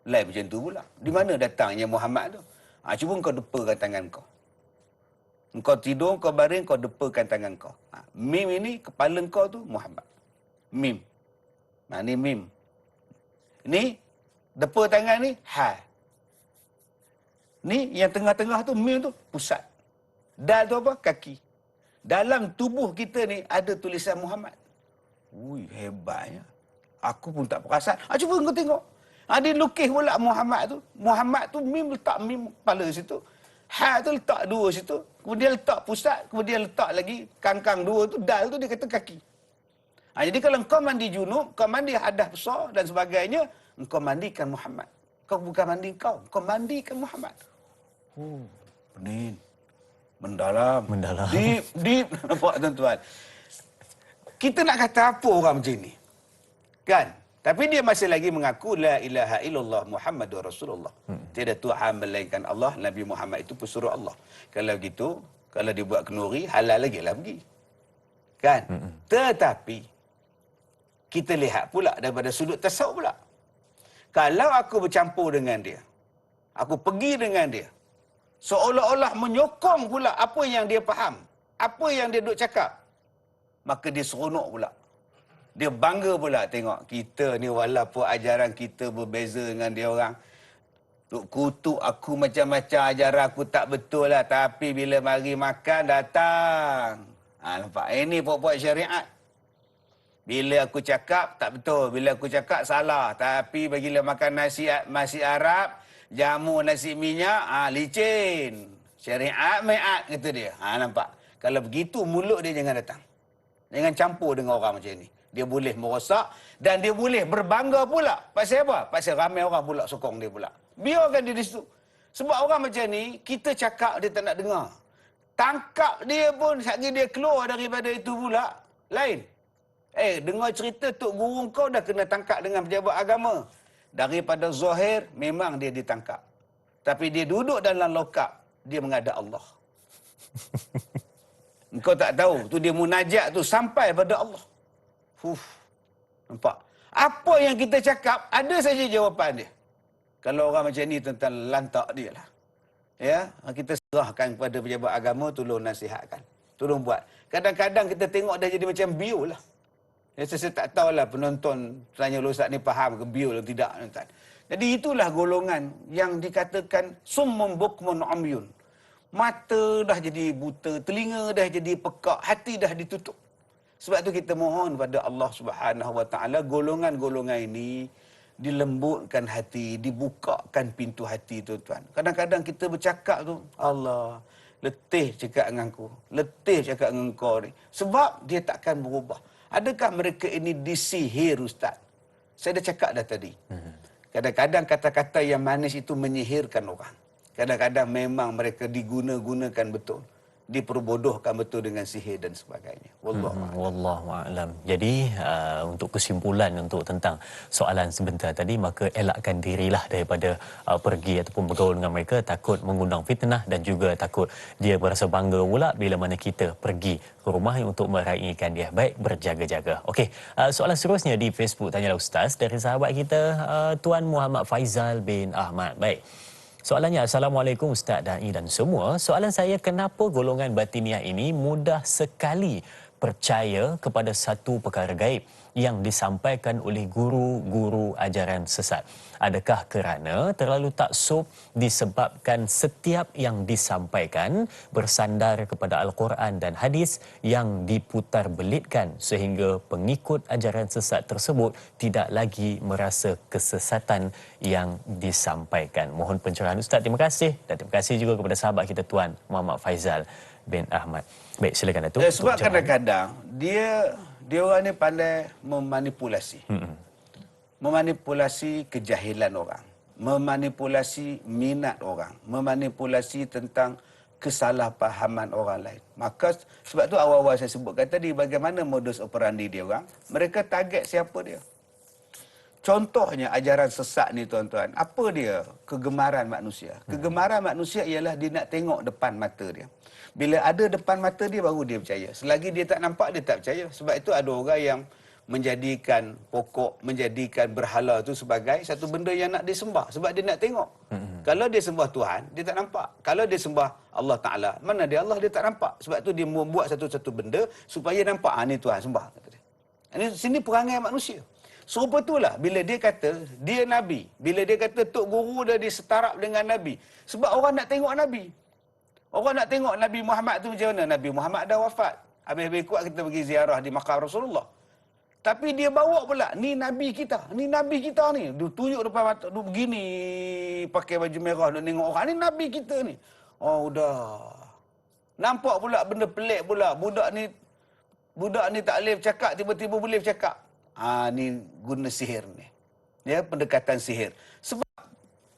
Lain macam tu pula. Di mana datangnya Muhammad tu? Cuba kau depakan tangan kau. Engkau tidur, kau baring, kau depakan tangan kau. Mim ini, kepala kau tu Muhammad. Mim. Ni mim. Ni, depa tangan ni, ha. Ni yang tengah-tengah tu, mim tu, pusat. Dal tu apa? Kaki. Dalam tubuh kita ni ada tulisan Muhammad. Ui, hebatnya. Aku pun tak perasan. Cuba kau tengok. Dia lukis pula Muhammad tu. Muhammad tu mim letak mim kepala situ. Ha tu letak dua situ. Kemudian letak pusat. Kemudian letak lagi kangkang dua tu. Dal tu dia kata kaki. Jadi kalau kau mandi junub, kau mandi hadas besar dan sebagainya, engkau mandikan Muhammad. Kau bukan mandi kau mandikan Muhammad. Pening. Mendalam. Deep. Nampak tuan-tuan? Kita nak kata apa orang macam ni? Kan? Tapi dia masih lagi mengaku la ilaha illallah Muhammadur Rasulullah. Tiada Tuhan melainkan Allah, Nabi Muhammad itu pesuruh Allah. Kalau gitu, kalau dia buat kenduri, halal lagi lah pergi. Kan? Tetapi kita lihat pula daripada sudut tasawuf pula. Kalau aku bercampur dengan dia, aku pergi dengan dia, seolah-olah menyokong pula apa yang dia faham, apa yang dia duk cakap, maka dia seronok pula. Dia bangga pula tengok kita ni walaupun ajaran kita berbeza dengan dia orang. Duk kutuk aku macam-macam, ajaran aku tak betul lah. Tapi bila mari makan, datang. Nampak? Ini puak-puak syariat. Bila aku cakap, tak betul. Bila aku cakap, salah. Tapi bila makan nasi Arab, jamu nasi minyak, licin. Syariat, mai'at, kata dia. Nampak? Kalau begitu, mulut dia jangan datang. Jangan campur dengan orang macam ni. Dia boleh merosak dan dia boleh berbangga pula. Pasal apa? Pasal ramai orang pula sokong dia pula. Biarkan dia di situ. Sebab orang macam ni, kita cakap dia tak nak dengar. Tangkap dia pun, sekali dia keluar daripada itu pula, lain. Dengar cerita Tok Guru kau dah kena tangkap dengan pejabat agama. Daripada zahir, memang dia ditangkap. Tapi dia duduk dalam lokap, dia menghadap Allah. Engkau tak tahu, tu dia munajat tu sampai pada Allah. Nampak? Apa yang kita cakap, ada saja jawapan dia. Kalau orang macam ni tentang lantak dia lah. Ya, kita serahkan kepada pejabat agama, tolong nasihatkan. Tolong buat. Kadang-kadang kita tengok dah jadi macam bio lah. Ya, saya tak tahulah penonton tanya Ustaz ni faham ke bio atau tidak. Jadi itulah golongan yang dikatakan summum bukmun umyun. Mata dah jadi buta, telinga dah jadi pekak, hati dah ditutup. Sebab tu kita mohon pada Allah Subhanahu Wa Taala golongan-golongan ini dilembutkan hati, dibukakan pintu hati tuan-tuan. Kadang-kadang kita bercakap tu, Allah, letih cakap dengan aku, letih cakap dengan kau ni. Sebab dia takkan berubah. Adakah mereka ini disihir, Ustaz? Saya dah cakap dah tadi. Kadang-kadang kata-kata yang manis itu menyihirkan orang. Kadang-kadang memang mereka diguna-gunakan betul. Diperbodohkan betul dengan sihir dan sebagainya. Wallahu a'lam. Jadi untuk kesimpulan untuk tentang soalan sebentar tadi, maka elakkan dirilah daripada pergi ataupun bergaul dengan mereka, takut mengundang fitnah dan juga takut dia berasa bangga pula bila mana kita pergi ke rumah untuk meraihkan dia. Baik, berjaga-jaga. Okey, soalan seterusnya di Facebook Tanyalah Ustaz dari sahabat kita Tuan Muhammad Faizal bin Ahmad. Baik. Soalannya, Assalamualaikum Ustaz Da'i dan semua. Soalan saya, kenapa golongan batiniah ini mudah sekali percaya kepada satu perkara gaib yang disampaikan oleh guru-guru ajaran sesat? Adakah kerana terlalu taksub disebabkan setiap yang disampaikan bersandar kepada Al-Quran dan hadis yang diputar belitkan sehingga pengikut ajaran sesat tersebut tidak lagi merasa kesesatan yang disampaikan? Mohon pencerahan Ustaz. Terima kasih, dan terima kasih juga kepada sahabat kita Tuan Muhammad Faizal bin Ahmad. Baik, silakan Datuk. Sebab kadang-kadang dia orang ni pandai memanipulasi. Memanipulasi kejahilan orang. Memanipulasi minat orang. Memanipulasi tentang kesalahpahaman orang lain. Maka sebab tu awal-awal saya sebutkan tadi bagaimana modus operandi dia orang. Mereka target siapa dia. Contohnya ajaran sesat ni tuan-tuan. Apa dia kegemaran manusia? Kegemaran manusia ialah dia nak tengok depan mata dia. Bila ada depan mata dia, baru dia percaya. Selagi dia tak nampak, dia tak percaya. Sebab itu ada orang yang menjadikan pokok, menjadikan berhala tu sebagai satu benda yang nak disembah. Sebab dia nak tengok. Kalau dia sembah Tuhan, dia tak nampak. Kalau dia sembah Allah Ta'ala, mana dia Allah, dia tak nampak. Sebab tu dia membuat satu-satu benda supaya nampak, ni Tuhan sembah. Ini sini perangai manusia. Serupa itulah bila dia kata dia Nabi. Bila dia kata Tok Guru dah disetarap dengan Nabi. Sebab orang nak tengok Nabi. Orang nak tengok Nabi Muhammad tu macam mana. Nabi Muhammad dah wafat. Habis-habis kuat kita pergi ziarah di makam Rasulullah. Tapi dia bawa pula, ni Nabi kita. Ni Nabi kita ni. Dia tunjuk depan mata. Dia begini pakai baju merah nak tengok orang. Ni Nabi kita ni. Oh, dah. Nampak pula benda pelik pula. Budak ni tak boleh bercakap, tiba-tiba boleh bercakap. Ni guna sihir ni. Ya, pendekatan sihir. Sebab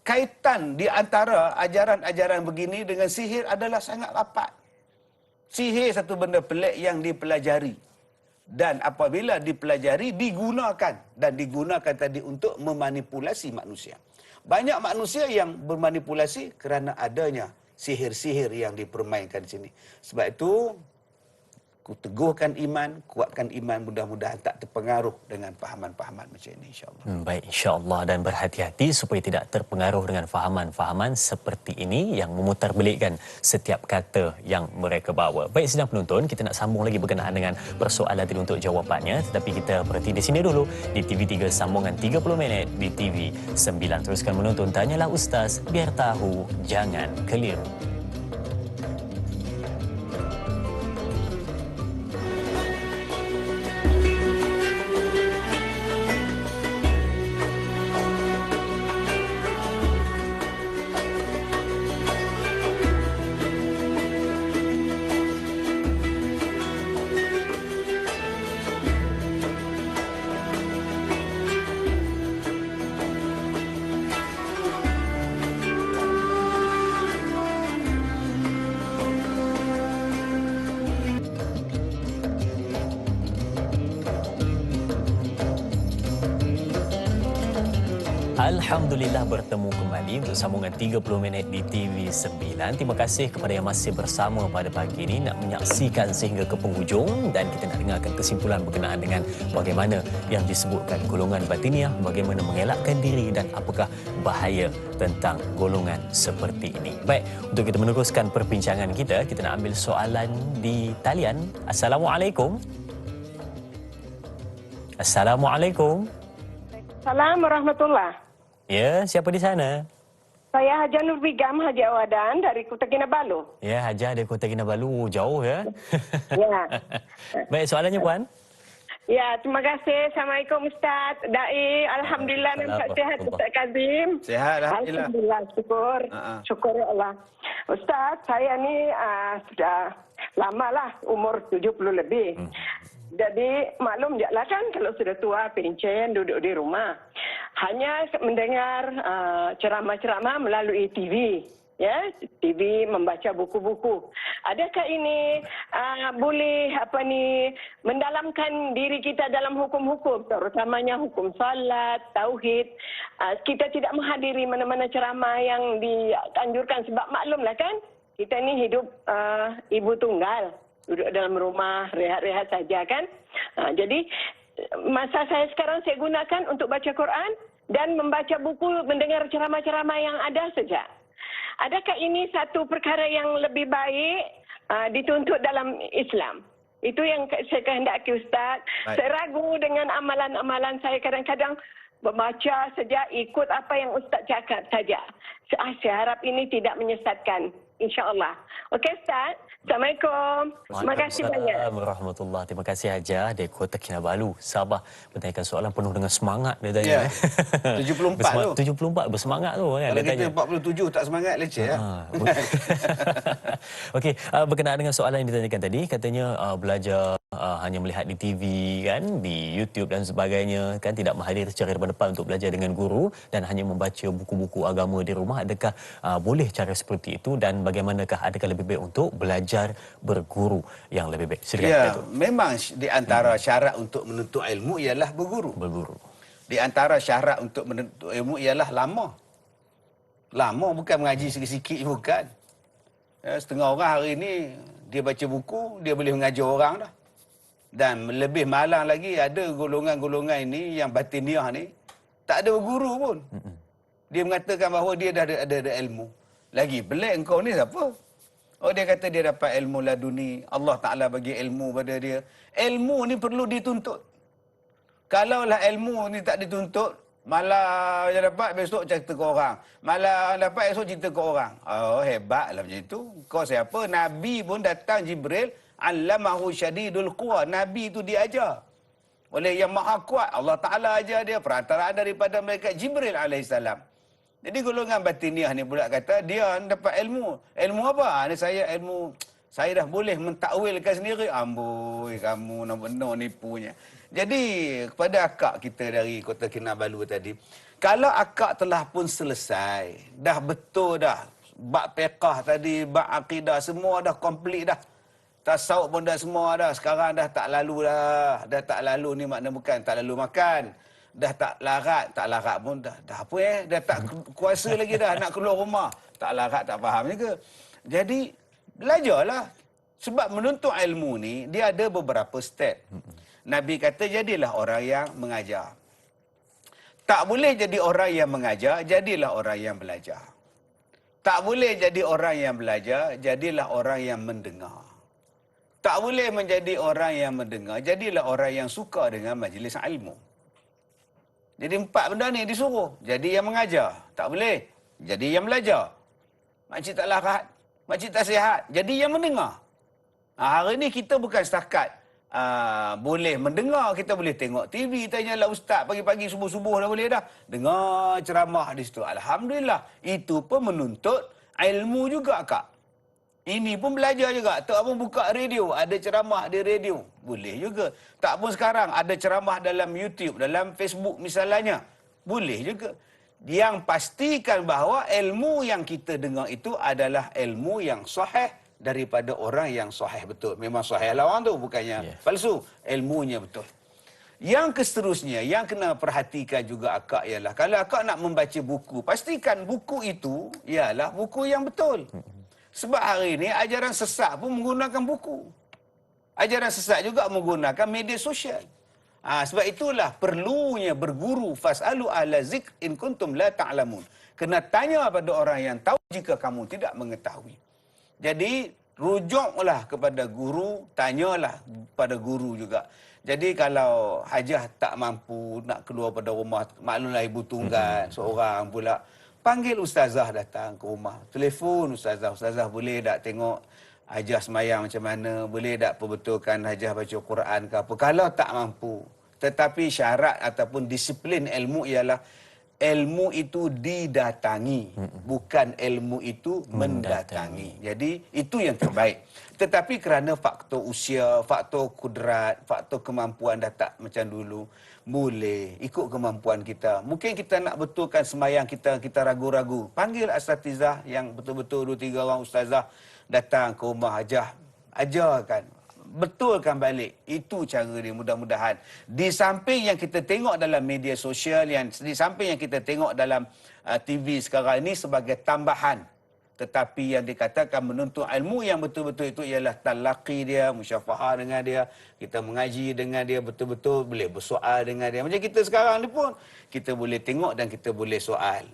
kaitan di antara ajaran-ajaran begini dengan sihir adalah sangat rapat. Sihir satu benda pelik yang dipelajari. Dan apabila dipelajari, digunakan. Dan digunakan tadi untuk memanipulasi manusia. Banyak manusia yang bermanipulasi kerana adanya sihir-sihir yang dipermainkan di sini. Sebab itu, teguhkan iman, kuatkan iman, mudah-mudahan tak terpengaruh dengan fahaman-fahaman macam ini, insyaAllah. Baik, insyaAllah, dan berhati-hati supaya tidak terpengaruh dengan fahaman-fahaman seperti ini yang memutarbelikkan setiap kata yang mereka bawa. Baik, sidang penonton, kita nak sambung lagi berkenaan dengan persoalan tadi untuk jawapannya, tetapi kita berhenti di sini dulu di TV3 sambungan 30 minit di TV9. Teruskan menonton Tanyalah Ustaz, biar tahu, jangan keliru. Alhamdulillah bertemu kembali untuk sambungan 30 minit di TV9. Terima kasih kepada yang masih bersama pada pagi ini nak menyaksikan sehingga ke penghujung dan kita nak dengarkan kesimpulan berkenaan dengan bagaimana yang disebutkan golongan batiniah, bagaimana mengelakkan diri dan apakah bahaya tentang golongan seperti ini. Baik, untuk kita meneruskan perbincangan kita nak ambil soalan di talian. Assalamualaikum. Assalamualaikum. Assalamualaikum warahmatullahi. Ya, siapa di sana? Saya Haja Nur Bigam Haji Awadan dari Kota Kinabalu. Ya, Haja dari Kota Kinabalu. Jauh ya? Ya. Baik, soalannya Puan? Ya, terima kasih. Assalamualaikum Ustaz Dai. Alhamdulillah nampak sihat Ustaz Kazim. Sihat, Alhamdulillah. Alhamdulillah, syukur. Syukur ya Allah. Ustaz, saya ni sudah lamalah umur 70 lebih. Jadi maklum je lah kan kalau sudah tua, pencen, duduk di rumah. Hanya mendengar ceramah-ceramah melalui TV. Ya, TV, membaca buku-buku. Adakah ini boleh mendalamkan diri kita dalam hukum-hukum, terutamanya hukum salat, tauhid. Kita tidak menghadiri mana-mana ceramah yang dianjurkan sebab maklumlah kan kita ni hidup ibu tunggal. Duduk dalam rumah, rehat-rehat saja kan. Jadi, masa saya sekarang saya gunakan untuk baca Quran dan membaca buku, mendengar ceramah-ceramah yang ada saja. Adakah ini satu perkara yang lebih baik dituntut dalam Islam? Itu yang saya kehendaki Ustaz. Baik. Saya ragu dengan amalan-amalan saya kadang-kadang membaca saja, ikut apa yang Ustaz cakap saja. Saya harap ini tidak menyesatkan. InsyaAllah. Okey Ustaz. Assalamualaikum. Terima kasih banyak. Warahmatullahi. Terima kasih Haja dari Kota Kinabalu, Sabah. Bertanyakan soalan penuh dengan semangat dia tanya. Ya. 74 tu. 74 bersemangat tu kan. Kalau kita 47 tak semangat leceh ya. Okey, berkenaan dengan soalan yang ditanyakan tadi, katanya belajar hanya melihat di TV kan, di YouTube dan sebagainya kan, tidak menghadiri secara depan-depan untuk belajar dengan guru dan hanya membaca buku-buku agama di rumah. Adakah boleh cara seperti itu dan bagaimanakah, adakah lebih baik untuk belajar berguru yang lebih baik? Silakan. Ya, memang di antara syarat untuk menuntut ilmu ialah berguru. Di antara syarat untuk menuntut ilmu ialah lama. Lama bukan mengaji sikit-sikit, bukan. Ya, setengah orang hari ini dia baca buku, dia boleh mengajar orang dah. Dan lebih malang lagi, ada golongan-golongan ini yang batiniah ni tak ada berguru pun. Dia mengatakan bahawa dia dah ada ilmu. Lagi pelik engkau ni siapa? Oh, dia kata dia dapat ilmu laduni. Allah Ta'ala bagi ilmu pada dia. Ilmu ni perlu dituntut. Kalaulah ilmu ni tak dituntut, malah dia dapat besok cerita ke orang. Malah dapat esok cerita ke orang. Oh, hebatlah macam itu. Kau siapa? Nabi pun datang Jibril. Allamahu syadidul quwa. Nabi tu dia ajar oleh yang maha kuat. Allah Ta'ala ajar dia. Perantaraan daripada mereka Jibril alaihissalam. Jadi golongan batiniah ni pula kata dia dapat ilmu. Ilmu apa? Saya dah boleh mentakwilkan sendiri. Amboi, kamu nak benar nipunya. Jadi kepada akak kita dari Kota Kinabalu tadi, kalau akak telah pun selesai, dah betul dah, bab fiqh tadi, bab akidah semua dah komplit dah. Tasawuf pun dah semua dah. Sekarang dah tak lalu dah. Dah tak lalu ni makna bukan tak lalu makan. Dah tak larat pun dah apa dah tak kuasa lagi dah nak keluar rumah. Tak larat, tak faham juga. Jadi belajarlah. Sebab menuntut ilmu ni dia ada beberapa step. Nabi kata jadilah orang yang mengajar. Tak boleh jadi orang yang mengajar, jadilah orang yang belajar. Tak boleh jadi orang yang belajar, jadilah orang yang mendengar. Tak boleh menjadi orang yang mendengar, jadilah orang yang suka dengan majlis ilmu. Jadi 4 benda ni disuruh. Jadi yang mengajar. Tak boleh. Jadi yang belajar. Makcik tak larat. Makcik tak sihat. Jadi yang mendengar. Hari ni kita bukan setakat boleh mendengar. Kita boleh tengok TV. Tanyalah ustaz pagi-pagi subuh-subuh dah boleh dah. Dengar ceramah di situ. Alhamdulillah. Itu pun menuntut ilmu juga kak. Ini pun belajar juga. Tak pun buka radio. Ada ceramah di radio. Boleh juga. Tak pun sekarang ada ceramah dalam YouTube, dalam Facebook misalnya. Boleh juga. Yang pastikan bahawa ilmu yang kita dengar itu adalah ilmu yang sahih daripada orang yang sahih betul. Memang sahih lah orang tu. Bukannya palsu. Ilmunya betul. Yang seterusnya, yang kena perhatikan juga akak ialah, kalau akak nak membaca buku, pastikan buku itu ialah buku yang betul. Sebab hari ini ajaran sesat pun menggunakan buku. Ajaran sesat juga menggunakan media sosial. Sebab itulah perlunya berguru, fas'alu ahla zikr in kuntum la ta'lamun. Kena tanya pada orang yang tahu jika kamu tidak mengetahui. Jadi rujuklah kepada guru, tanyalah pada guru juga. Jadi kalau hajah tak mampu nak keluar pada rumah, maklumlah ibu tunggal seorang pula, panggil ustazah datang ke rumah. Telefon ustazah, ustazah boleh tak tengok hajah semayang macam mana, boleh tak perbetulkan hajah baca Quran ke apa. Kalau tak mampu, tetapi syarat ataupun disiplin ilmu ialah ilmu itu didatangi, bukan ilmu itu mendatangi. Jadi itu yang terbaik. Tetapi kerana faktor usia, faktor kudrat, faktor kemampuan dah tak macam dulu, boleh ikut kemampuan kita. Mungkin kita nak betulkan semayang kita ragu-ragu. Panggil asatizah yang betul-betul 2-3 orang ustazah datang ke rumah hajah, ajarkan, betulkan balik. Itu cara dia, mudah-mudahan. Di samping yang kita tengok dalam media sosial, di samping yang kita tengok dalam TV sekarang ini sebagai tambahan. Tetapi yang dikatakan menuntut ilmu yang betul-betul itu ialah talaqi dia, musyafahah dengan dia, kita mengaji dengan dia, betul-betul boleh bersoal dengan dia. Macam kita sekarang ni pun, kita boleh tengok dan kita boleh soal.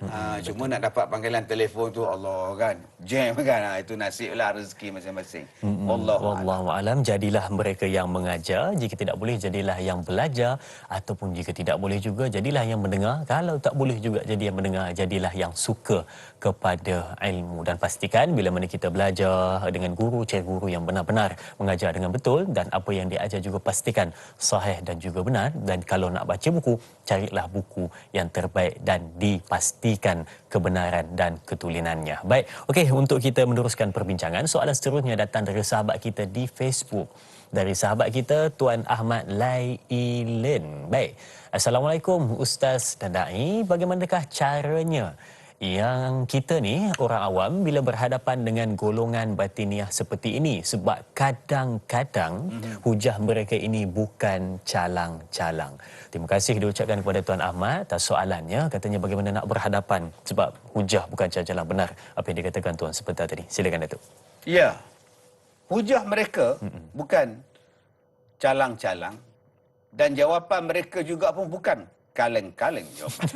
Cuma nak dapat panggilan telefon tu, Allah kan, jam kan, itu nasiblah rezeki masing-masing. Wallahu alam. Jadilah mereka yang mengajar, jika tidak boleh jadilah yang belajar, ataupun jika tidak boleh juga jadilah yang mendengar. Kalau tak boleh juga jadi yang mendengar, jadilah yang suka kepada ilmu. Dan pastikan bila mana kita belajar dengan guru, cikgu guru yang benar-benar mengajar dengan betul, dan apa yang diajar juga pastikan sahih dan juga benar. Dan kalau nak baca buku, carilah buku yang terbaik dan dipastikan kebenaran dan ketulinannya. Baik, okey, untuk kita meneruskan perbincangan, soalan seterusnya datang dari sahabat kita di Facebook. Dari sahabat kita Tuan Ahmad Lailin. Baik, Assalamualaikum Ustaz dan Da'i, bagaimanakah caranya yang kita ni orang awam bila berhadapan dengan golongan batiniah seperti ini, sebab kadang-kadang hujah mereka ini bukan calang-calang. Terima kasih diucapkan kepada Tuan Ahmad atas soalannya, katanya bagaimana nak berhadapan sebab hujah bukan calang-calang. Benar apa yang dikatakan Tuan sebentar tadi. Silakan Datuk. Ya, hujah mereka bukan calang-calang dan jawapan mereka juga pun bukan kaleng-kaleng jawapan.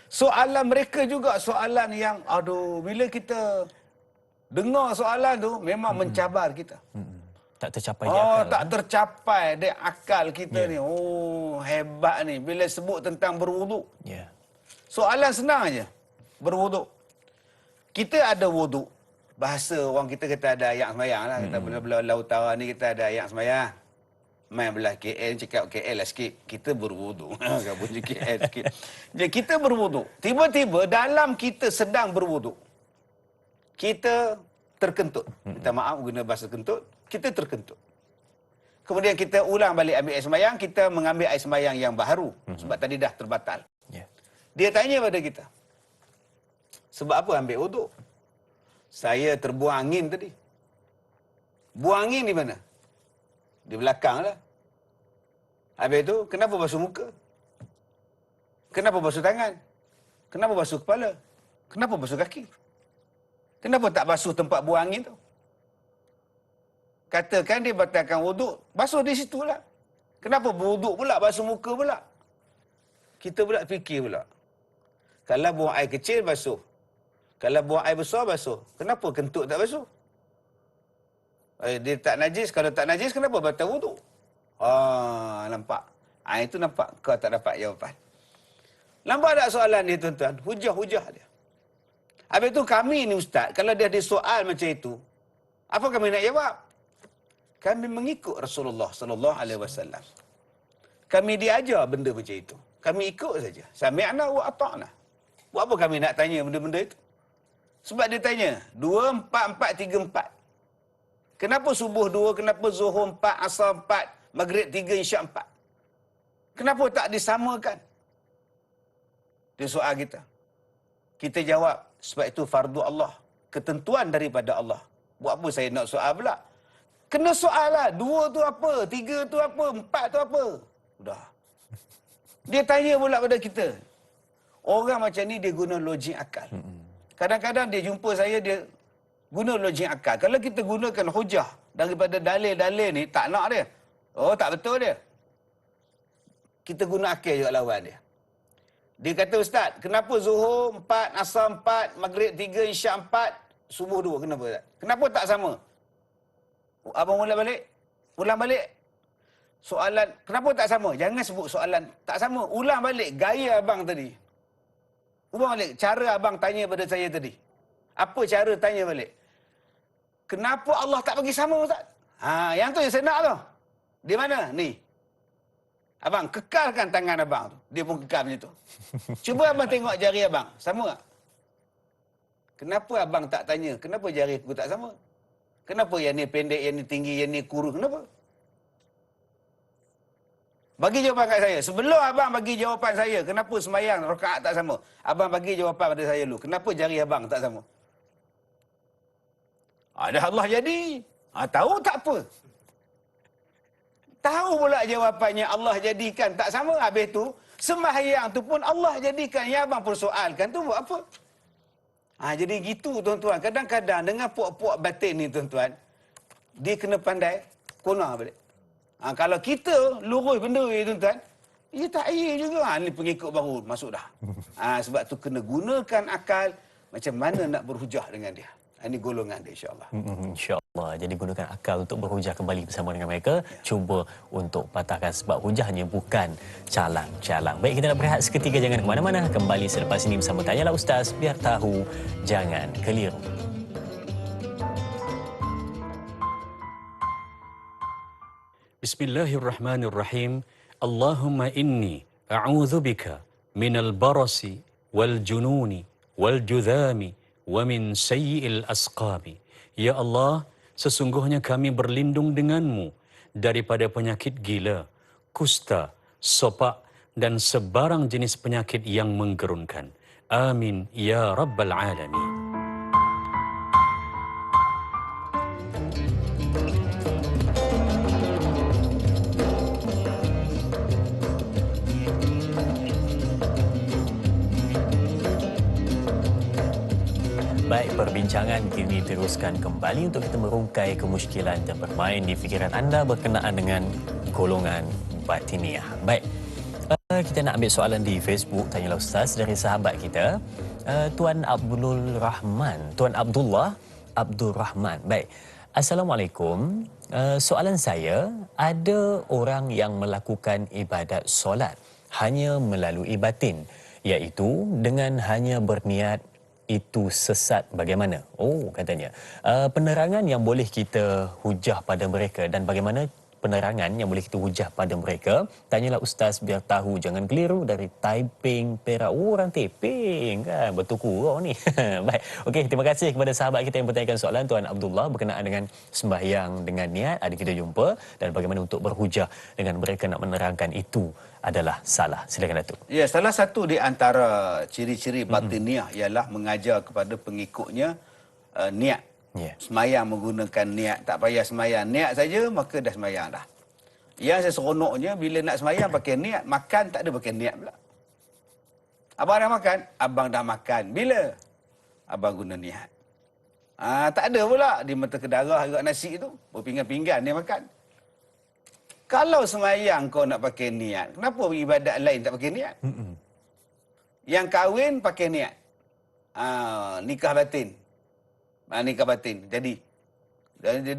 Soalan mereka juga soalan yang, aduh, bila kita dengar soalan tu memang mencabar kita. Tak tercapai di akal. Tak tercapai di akal kita ni. Oh, hebat ni. Bila sebut tentang berwuduk. Soalan senang aja. Berwuduk. Kita ada wuduk. Bahasa orang kita ada ayat semayang lah. Kita belah-belah utara ni kita ada ayat semayang. Main belah KL, cakap KL lah sikit. Kita berwuduk. Bunyi KL sikit. Jadi kita berwuduk. Tiba-tiba dalam kita sedang berwuduk, kita terkentut. Minta maaf guna bahasa kentut. Kita terkentut. Kemudian kita ulang balik ambil air semayang. Kita mengambil air semayang yang baru. Sebab tadi dah terbatal. Dia tanya pada kita, sebab apa ambil wuduk? Saya terbuang angin tadi. Buang angin di mana? Di belakang lah. Habis itu, kenapa basuh muka? Kenapa basuh tangan? Kenapa basuh kepala? Kenapa basuh kaki? Kenapa tak basuh tempat buang angin tu? Katakan dia batalkan wuduk, basuh di situ lah. Kenapa berwuduk pula, basuh muka pula? Kita pula fikir pula. Kalau buang air kecil, basuh. Kalau buang air besar, basuh. Kenapa kentut tak basuh? Dia tak najis. Kalau tak najis, kenapa batal wuduk? Nampak. Itu nampak. Kau tak dapat jawapan. Nampak tak soalan dia, tuan-tuan? Hujah-hujah dia. Habis tu kami ni ustaz, kalau dia ada soal macam itu, apa kami nak jawab? Kami mengikut Rasulullah sallallahu alaihi wasallam. Kami diajar benda macam itu. Kami ikut saja. Sami'na wa ata'na. Buat apa kami nak tanya benda-benda itu? Sebab dia tanya, 2, 4, 4, 3, 4. Kenapa subuh 2, kenapa zuhur 4, asar 4, maghrib 3, isyak 4? Kenapa tak disamakan? Dia soal kita. Kita jawab, sebab itu fardu Allah. Ketentuan daripada Allah. Buat apa saya nak soal pula? Kena soal lah. 2 tu apa? 3 tu apa? 4 tu apa? Sudah. Dia tanya pula pada kita. Orang macam ni dia guna logik akal. Kadang-kadang dia jumpa saya, dia guna logik akal. Kalau kita gunakan hujah daripada dalil-dalil ni, tak nak dia. Oh, tak betul dia. Kita guna akal juga lawan dia. Dia kata, Ustaz, kenapa Zuhur 4, Asar 4, Maghrib 3, Isyak 4, Subuh 2? Kenapa, Ustaz? Kenapa tak sama? Abang ulang balik. Ulang balik. Soalan, kenapa tak sama? Jangan sebut soalan tak sama. Ulang balik gaya abang tadi. Ulang balik cara abang tanya pada saya tadi. Apa cara tanya balik? Kenapa Allah tak bagi sama, Ustaz? Yang tu yang saya nak tu. Di mana? Ni. Abang, kekalkan tangan abang tu. Dia pun kekal macam tu. Cuba abang tengok jari abang. Sama tak? Kenapa abang tak tanya? Kenapa jari aku tak sama? Kenapa yang ni pendek, yang ni tinggi, yang ni kurus? Kenapa? Bagi jawapan kat saya. Sebelum abang bagi jawapan saya, kenapa semayang rakaat tak sama? Abang bagi jawapan pada saya dulu. Kenapa jari abang tak sama? Dah Allah jadi. Tahu tak apa. Tahu pula jawapannya Allah jadikan tak sama. Habis tu, sembahyang tu pun Allah jadikan. Yang abang persoalkan tu buat apa? Jadi gitu tuan-tuan. Kadang-kadang dengan puak-puak batin ni tuan-tuan, dia kena pandai konar balik. Kalau kita lurus benda ni tuan-tuan, ia tak air juga. Ni pengikut baru masuk dah. Sebab tu kena gunakan akal macam mana nak berhujah dengan dia. Ini golongan dia, insyaAllah. InsyaAllah. Jadi gunakan akal untuk berhujah kembali bersama dengan mereka. Cuba untuk patahkan sebab hujahnya bukan calang-calang. Baik, kita nak berehat seketika. Jangan ke mana-mana. Kembali selepas ini bersama Tanyalah Ustaz. Biar tahu, jangan keliru. Bismillahirrahmanirrahim. Allahumma inni a'udzubika minal barasi wal jununi wal judhami wa min sayyi'il asqami. Ya Allah, sesungguhnya kami berlindung denganmu daripada penyakit gila, kusta, sopak dan sebarang jenis penyakit yang menggerunkan. Amin ya rabbal alamin. Baik, perbincangan kini teruskan kembali untuk kita merungkai kemusykilan dan bermain di fikiran anda berkenaan dengan golongan batiniah. Baik, kita nak ambil soalan di Facebook, Tanyalah Ustaz, dari sahabat kita, Tuan Abdullah Abdul Rahman. Baik, Assalamualaikum. Soalan saya, ada orang yang melakukan ibadat solat hanya melalui batin, iaitu dengan hanya berniat, itu sesat bagaimana? Katanya. Penerangan yang boleh kita hujah pada mereka dan bagaimana penerangan yang boleh kita hujah pada mereka? Tanyalah Ustaz biar tahu, jangan keliru. Dari Taiping, Perak. Orang Taiping kan? Bertukar ni. Baik. Okey, terima kasih kepada sahabat kita yang bertanyakan soalan, Tuan Abdullah, berkenaan dengan sembahyang dengan niat. Ada kita jumpa dan bagaimana untuk berhujah dengan mereka nak menerangkan itu adalah salah. Silakan Datuk. Ya, salah satu di antara ciri-ciri batiniah ialah mengajar kepada pengikutnya niat. Semayang menggunakan niat. Tak payah semayang niat saja, maka dah semayang dah. Yang saya seronoknya, bila nak semayang pakai niat, makan tak ada pakai niat pula. Abang dah makan? Abang dah makan. Bila? Abang guna niat. Tak ada pula. Di mata kedarah juga nasi tu. Berpinggan-pinggan dia makan. Kalau semayang kau nak pakai niat, kenapa ibadat lain tak pakai niat? Yang kahwin pakai niat. Nikah batin. Nikah batin. Jadi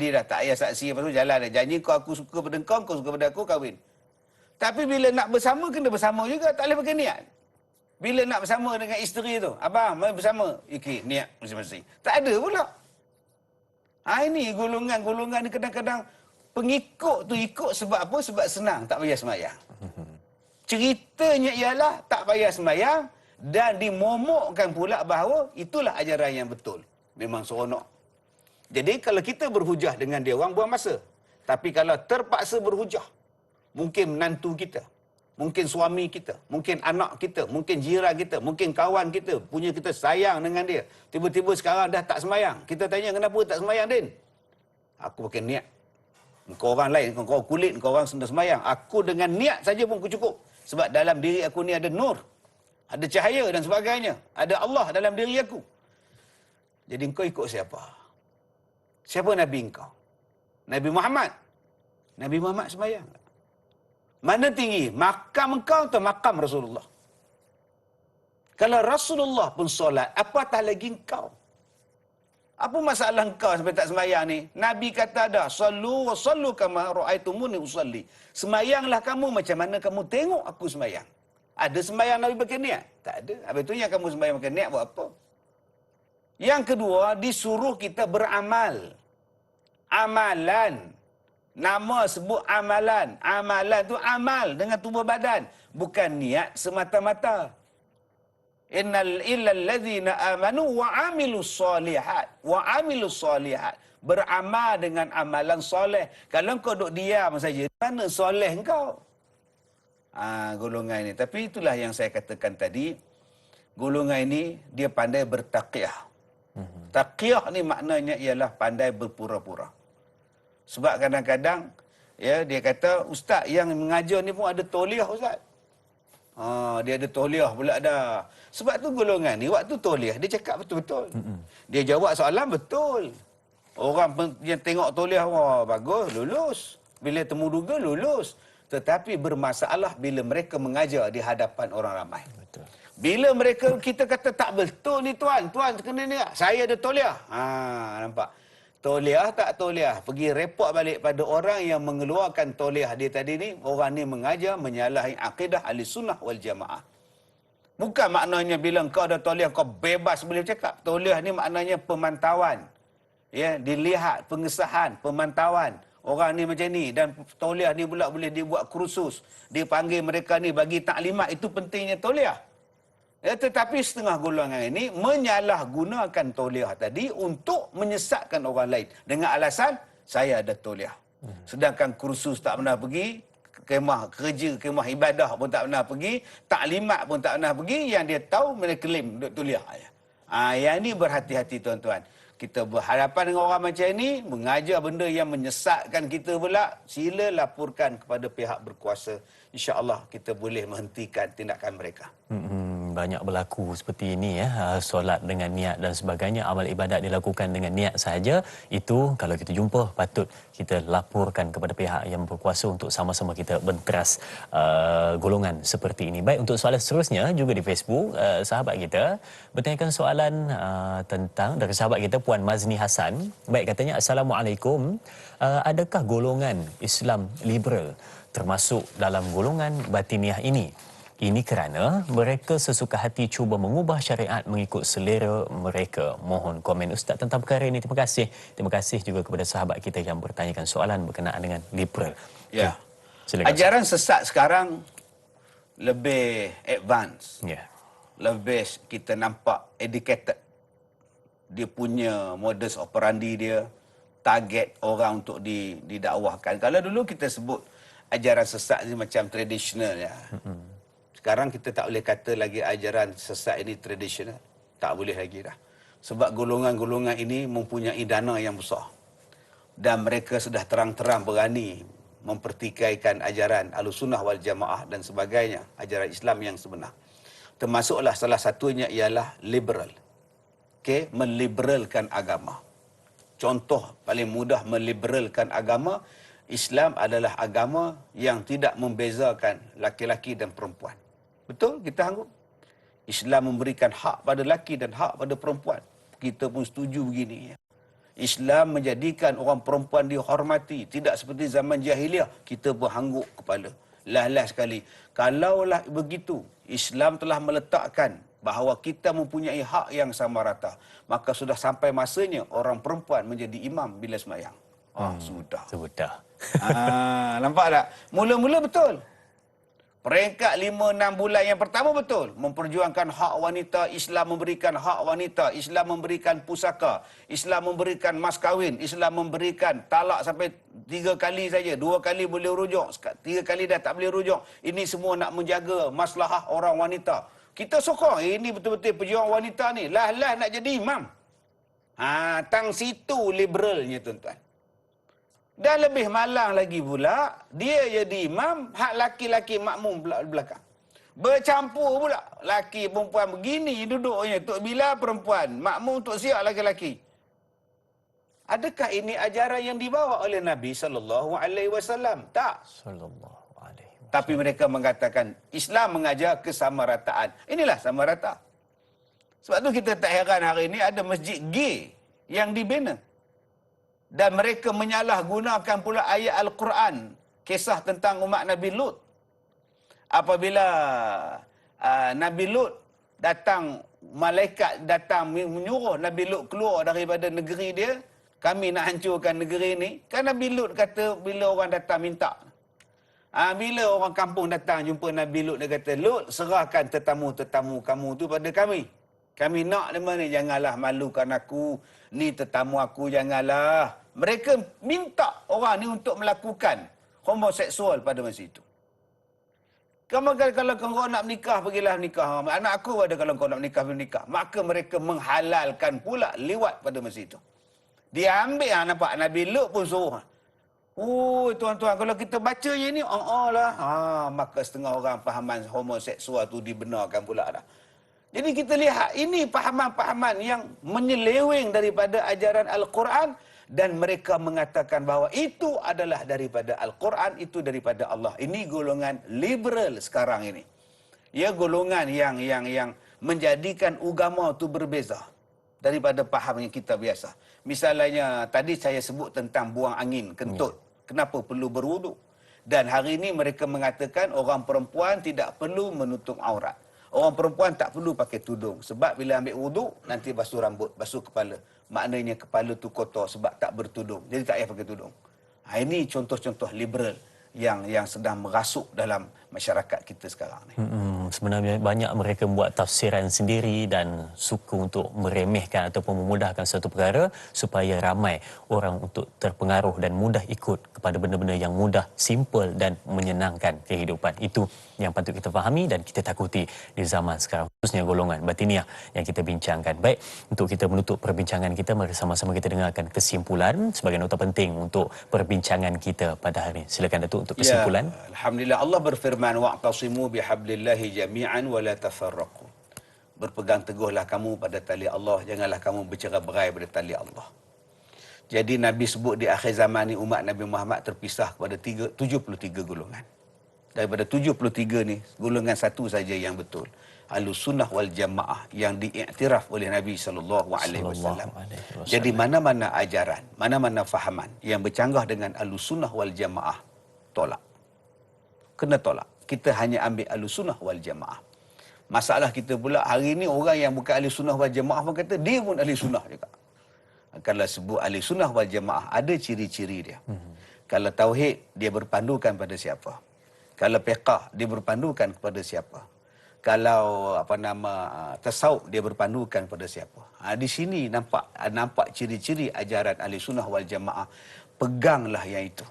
dah tak payah saksi apa tu, jalan dah. Janji kau, aku suka pada kau, kau suka pada aku, kahwin. Tapi bila nak bersama, kena bersama juga. Tak boleh pakai niat. Bila nak bersama dengan isteri tu, abang, mari bersama. Okey, niat masing-masing. Tak ada pula. Ini golongan-golongan ni kadang-kadang pengikut tu ikut sebab apa? Sebab senang, tak payah semayang. Ceritanya ialah tak payah semayang dan dimomokkan pula bahawa itulah ajaran yang betul. Memang seronok. Jadi kalau kita berhujah dengan dia orang, buang masa. Tapi kalau terpaksa berhujah, mungkin menantu kita, mungkin suami kita, mungkin anak kita, mungkin jiran kita, mungkin kawan kita, punya kita sayang dengan dia. Tiba-tiba sekarang dah tak semayang. Kita tanya, kenapa tak semayang, Din? Aku pakai niat. Kau orang lain, kau kulit, kau orang sudah semayang. Aku dengan niat saja pun cukup. Sebab dalam diri aku ni ada nur, ada cahaya dan sebagainya. Ada Allah dalam diri aku. Jadi engkau ikut siapa? Siapa Nabi engkau? Nabi Muhammad. Nabi Muhammad sembahyang. Mana tinggi? Makam engkau atau makam Rasulullah? Kalau Rasulullah pun solat, apatah lagi engkau? Apa masalah engkau sampai tak sembahyang ni? Nabi kata dah, sallu wa sallu kama ra'aitumuni usalli. Sembahyanglah kamu macam mana kamu tengok aku sembahyang. Ada sembahyang Nabi pakai niat? Tak ada. Habis tu yang kamu sembahyang pakai niat buat apa? Yang kedua, disuruh kita beramal. Amalan. Nama sebut amalan. Amalan tu amal dengan tubuh badan. Bukan niat semata-mata. Innal illal ladzina amanu wa amilus solihat. Wa amilus solihat. Beramal dengan amalan soleh. Kalau kau duduk diam saja, mana soleh kau? Golongan ini. Tapi itulah yang saya katakan tadi. Golongan ini, dia pandai bertaqiyah. Taqiyah ni maknanya ialah pandai berpura-pura. Sebab kadang-kadang, ya, dia kata, ustaz yang mengajar ni pun ada tauliah ustaz. Dia ada tauliah pula dah. Sebab tu golongan ni, waktu tauliah, dia cakap betul-betul. Dia jawab soalan betul. Orang yang tengok tauliah, wah bagus, lulus. Bila temu duga, lulus. Tetapi bermasalah bila mereka mengajar di hadapan orang ramai. Betul. Bila mereka, kita kata tak betul ni tuan kena ni. Saya ada tauliah. Nampak? Tauliah tak tauliah. Pergi report balik pada orang yang mengeluarkan tauliah dia tadi ni. Orang ni mengajar menyalahi akidah ahli sunnah wal jamaah. Bukan maknanya bila kau ada tauliah, kau bebas boleh cakap. Tauliah ni maknanya pemantauan. Ya, dilihat pengesahan, pemantauan. Orang ni macam ni. Dan tauliah ni pula boleh dibuat kursus. Dia panggil mereka ni bagi taklimat. Itu pentingnya tauliah. Ya, tetapi setengah golongan ini menyalahgunakan tauliah tadi untuk menyesatkan orang lain. Dengan alasan, saya ada tauliah. Sedangkan kursus tak pernah pergi, kemah kerja, kemah ibadah pun tak pernah pergi, taklimat pun tak pernah pergi, yang dia tahu mereka klaim duk tauliah. Yang ini berhati-hati tuan-tuan. Kita berhadapan dengan orang macam ini, mengajar benda yang menyesatkan kita pula, sila laporkan kepada pihak berkuasa. InsyaAllah kita boleh menghentikan tindakan mereka. Banyak berlaku seperti ini ya, solat dengan niat dan sebagainya, amal ibadat dilakukan dengan niat sahaja. Itu kalau kita jumpa patut kita laporkan kepada pihak yang berkuasa untuk sama-sama kita benteras golongan seperti ini. Baik, untuk soalan seterusnya juga di Facebook, sahabat kita bertanyakan soalan tentang dari sahabat kita Puan Mazni Hasan. Baik, katanya, Assalamualaikum, adakah golongan Islam liberal termasuk dalam golongan batiniah ini? Ini kerana mereka sesuka hati cuba mengubah syariat mengikut selera mereka. Mohon komen Ustaz tentang perkara ini. Terima kasih. Terima kasih juga kepada sahabat kita yang bertanyakan soalan berkenaan dengan liberal. Ya. Silakan. Ajaran sesat sekarang lebih advance. Ya. Lebih kita nampak educated. Dia punya modus operandi dia, target orang untuk didakwahkan. Kalau dulu kita sebut ajaran sesat ni macam tradisional ya. Sekarang kita tak boleh kata lagi ajaran sesat ini tradisional. Tak boleh lagi dah. Sebab golongan-golongan ini mempunyai dana yang besar. Dan mereka sudah terang-terang berani mempertikaikan ajaran Ahlussunnah wal Jamaah dan sebagainya. Ajaran Islam yang sebenar. Termasuklah salah satunya ialah liberal. Okey, meliberalkan agama. Contoh paling mudah meliberalkan agama, Islam adalah agama yang tidak membezakan laki-laki dan perempuan. Betul? Kita anggap Islam memberikan hak pada laki dan hak pada perempuan. Kita pun setuju begini. Islam menjadikan orang perempuan dihormati. Tidak seperti zaman jahiliah, kita berhangguk kepala. Lah sekali. Kalaulah begitu, Islam telah meletakkan bahawa kita mempunyai hak yang sama rata, maka sudah sampai masanya orang perempuan menjadi imam bila sembahyang. Sudah. Nampak tak? Mula-mula betul. Peringkat 5-6 bulan yang pertama betul. Memperjuangkan hak wanita, Islam memberikan hak wanita, Islam memberikan pusaka, Islam memberikan mas kahwin, Islam memberikan talak sampai 3 kali saja. 2 kali boleh rujuk, 3 kali dah tak boleh rujuk. Ini semua nak menjaga maslahah orang wanita. Kita sokong, ini betul-betul pejuang wanita ni. Lah nak jadi imam. Tang situ liberalnya tuan-tuan. Dan lebih malang lagi pula, dia jadi imam, hak laki-laki makmum pula belakang. Bercampur pula. Laki perempuan begini duduknya. Tok Bilal perempuan. Makmum Tok Siap laki-laki. Adakah ini ajaran yang dibawa oleh Nabi SAW? Tak. Tapi mereka mengatakan Islam mengajar kesamarataan. Inilah samarata. Sebab tu kita tak heran hari ini ada masjid gay yang dibina. Dan mereka menyalahgunakan pula ayat Al-Quran. Kisah tentang umat Nabi Lut. Apabila Nabi Lut datang, malaikat datang menyuruh Nabi Lut keluar daripada negeri dia, kami nak hancurkan negeri ni. Kan Nabi Lut kata bila orang datang minta. Bila orang kampung datang jumpa Nabi Lut, dia kata, Lut, serahkan tetamu-tetamu kamu tu pada kami. Kami nak ni mana, janganlah malukan aku. Ni tetamu aku, janganlah. Mereka minta orang ni untuk melakukan homoseksual pada masa itu. Kamu kalau kau nak menikah, pergilah menikah. Anak aku ada kalau kau nak menikah, menikah. Maka mereka menghalalkan pula liwat pada masa itu. Dia ambil, nampak Nabi Lut pun suruh. Oh, tuan-tuan, kalau kita baca yang ni, maka setengah orang fahaman homoseksual tu dibenarkan pula dah. Jadi kita lihat, ini pahaman-pahaman yang menyeleweng daripada ajaran Al-Quran. Dan mereka mengatakan bahawa itu adalah daripada Al-Quran, itu daripada Allah. Ini golongan liberal sekarang ini. Ya, golongan yang menjadikan agama itu berbeza daripada faham yang kita biasa. Misalnya, tadi saya sebut tentang buang angin, kentut. Kenapa perlu berwuduk? Dan hari ini mereka mengatakan orang perempuan tidak perlu menutup aurat. Orang perempuan tak perlu pakai tudung. Sebab bila ambil wuduk, nanti basuh rambut, basuh kepala. Maknanya kepala tu kotor sebab tak bertudung. Jadi tak payah pakai tudung. Ini contoh-contoh liberal yang sedang merasuk dalam masyarakat kita sekarang ni. Sebenarnya banyak mereka buat tafsiran sendiri dan suka untuk meremehkan ataupun memudahkan satu perkara supaya ramai orang untuk terpengaruh dan mudah ikut kepada benda-benda yang mudah, simple dan menyenangkan kehidupan. Itu yang patut kita fahami dan kita takuti di zaman sekarang, khususnya golongan batiniah yang kita bincangkan. Baik, untuk kita menutup perbincangan kita, mari sama-sama kita dengarkan kesimpulan sebagai nota penting untuk perbincangan kita pada hari ini. Silakan Datuk untuk kesimpulan. Ya, Alhamdulillah, Allah berfirman, wa'tasimu bihablillahi jami'an wa la tafarraqu. Berpegang teguhlah kamu pada tali Allah, janganlah kamu bercerai-berai pada tali Allah. Jadi Nabi sebut di akhir zaman ni umat Nabi Muhammad terpisah kepada 73 golongan. Daripada 73 ni, golongan satu saja yang betul. Ahlussunnah wal Jamaah yang diiktiraf oleh Nabi SAW. Jadi mana-mana ajaran, mana-mana fahaman yang bercanggah dengan Ahlussunnah wal Jamaah, tolak. Kena tolak. Kita hanya ambil Ahlussunnah wal Jamaah. Masalah kita pula, hari ini orang yang bukan Ahlussunnah wal Jamaah pun kata, dia pun Ahlussunnah juga. Kalau sebut Ahlussunnah wal Jamaah, ada ciri-ciri dia. Kalau tauhid, dia berpandukan pada siapa? Kalau fiqh, dia berpandukan kepada siapa? Kalau tasawuf, dia berpandukan kepada siapa? Di sini nampak ciri-ciri ajaran Ahlussunnah wal Jamaah. Peganglah yang itu.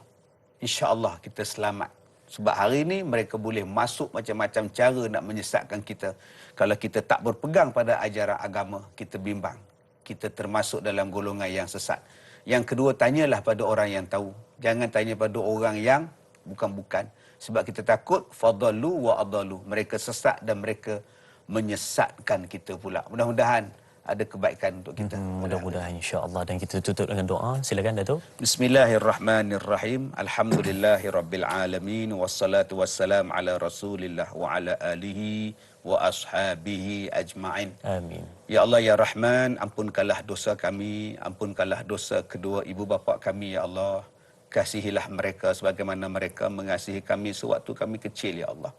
InsyaAllah kita selamat. Sebab hari ini mereka boleh masuk macam-macam cara nak menyesatkan kita. Kalau kita tak berpegang pada ajaran agama, kita bimbang. Kita termasuk dalam golongan yang sesat. Yang kedua, tanyalah pada orang yang tahu. Jangan tanya pada orang yang bukan-bukan. Sebab kita takut fadalu wa adalu. Mereka sesat dan mereka menyesatkan kita pula. Mudah-mudahan ada kebaikan untuk kita. Mudah-mudahan insya-Allah. Dan kita tutup dengan doa. Silakan Datuk. Bismillahirrahmanirrahim. Alhamdulillahirabbil alamin wassalatu wassalam ala Rasulillah wa ala alihi wa ashabihi ajma'in. Amin. Ya Allah ya Rahman, ampunkanlah dosa kami, ampunkanlah dosa kedua ibu bapa kami ya Allah. Kasihilah mereka sebagaimana mereka mengasihi kami sewaktu kami kecil ya Allah.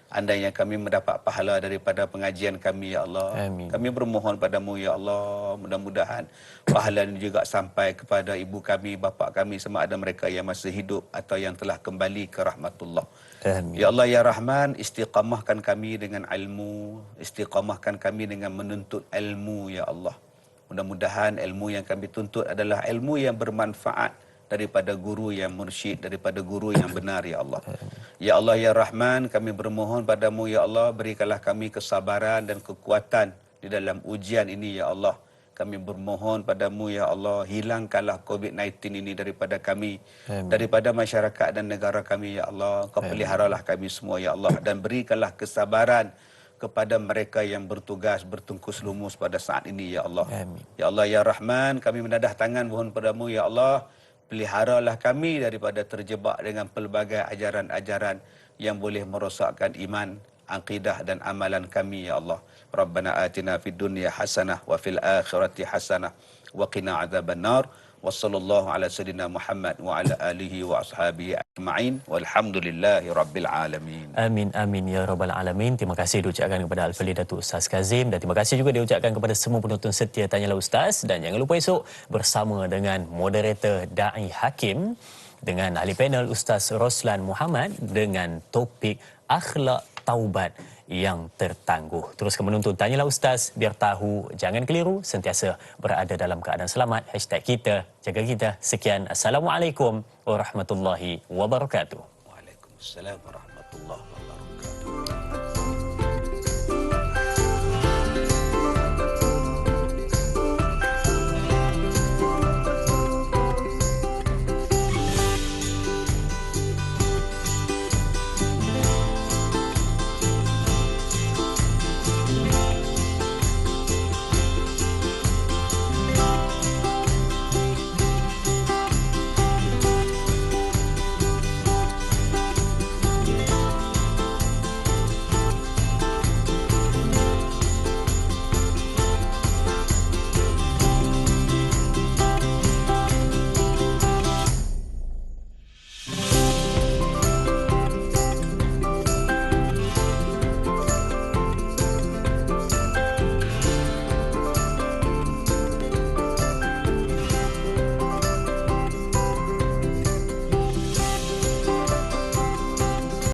Andainya kami mendapat pahala daripada pengajian kami ya Allah. Amin. Kami bermohon padamu ya Allah, mudah-mudahan pahala ini juga sampai kepada ibu kami, bapa kami, sama ada mereka yang masih hidup atau yang telah kembali ke rahmatullah. Amin. Ya Allah ya Rahman, istiqamahkan kami dengan ilmu, istiqamahkan kami dengan menuntut ilmu ya Allah. Mudah-mudahan ilmu yang kami tuntut adalah ilmu yang bermanfaat daripada guru yang mursyid, daripada guru yang benar ya Allah. Ya Allah ya Rahman, kami bermohon padamu ya Allah, berikanlah kami kesabaran dan kekuatan di dalam ujian ini ya Allah. kami bermohon padamu ya Allah, hilangkanlah COVID-19 ini daripada kami, daripada masyarakat dan negara kami ya Allah. Kau peliharalah kami semua ya Allah, dan berikanlah kesabaran kepada mereka yang bertugas bertungkus lumus pada saat ini ya Allah. Ya Allah ya Rahman, kami menadah tangan mohon padamu ya Allah, peliharalah kami daripada terjebak dengan pelbagai ajaran-ajaran yang boleh merosakkan iman, akidah dan amalan kami ya Allah. Rabbana atina fid dunya hasanah wa fil akhirati hasanah wa qina adzabannar. Wa sallallahu ala sayyidina Muhammad wa ala alihi wa ashabihi ajma'in walhamdulillahi rabbil alamin. Amin amin ya rabbal alamin. Terima kasih diucapkan kepada Al-Fadhil Datuk Ustaz Kazim, dan terima kasih juga diucapkan kepada semua penonton setia Tanyalah Ustaz. Dan jangan lupa esok bersama dengan moderator Da'i Hakim dengan ahli panel Ustaz Roslan Muhammad dengan topik akhlak taubat yang tertangguh. Teruskan menonton Tanyalah Ustaz, biar tahu, jangan keliru, sentiasa berada dalam keadaan selamat. #kita jaga kita. Sekian, Assalamualaikum warahmatullahi wabarakatuh. Waalaikumsalam warahmatullahi wabarakatuh.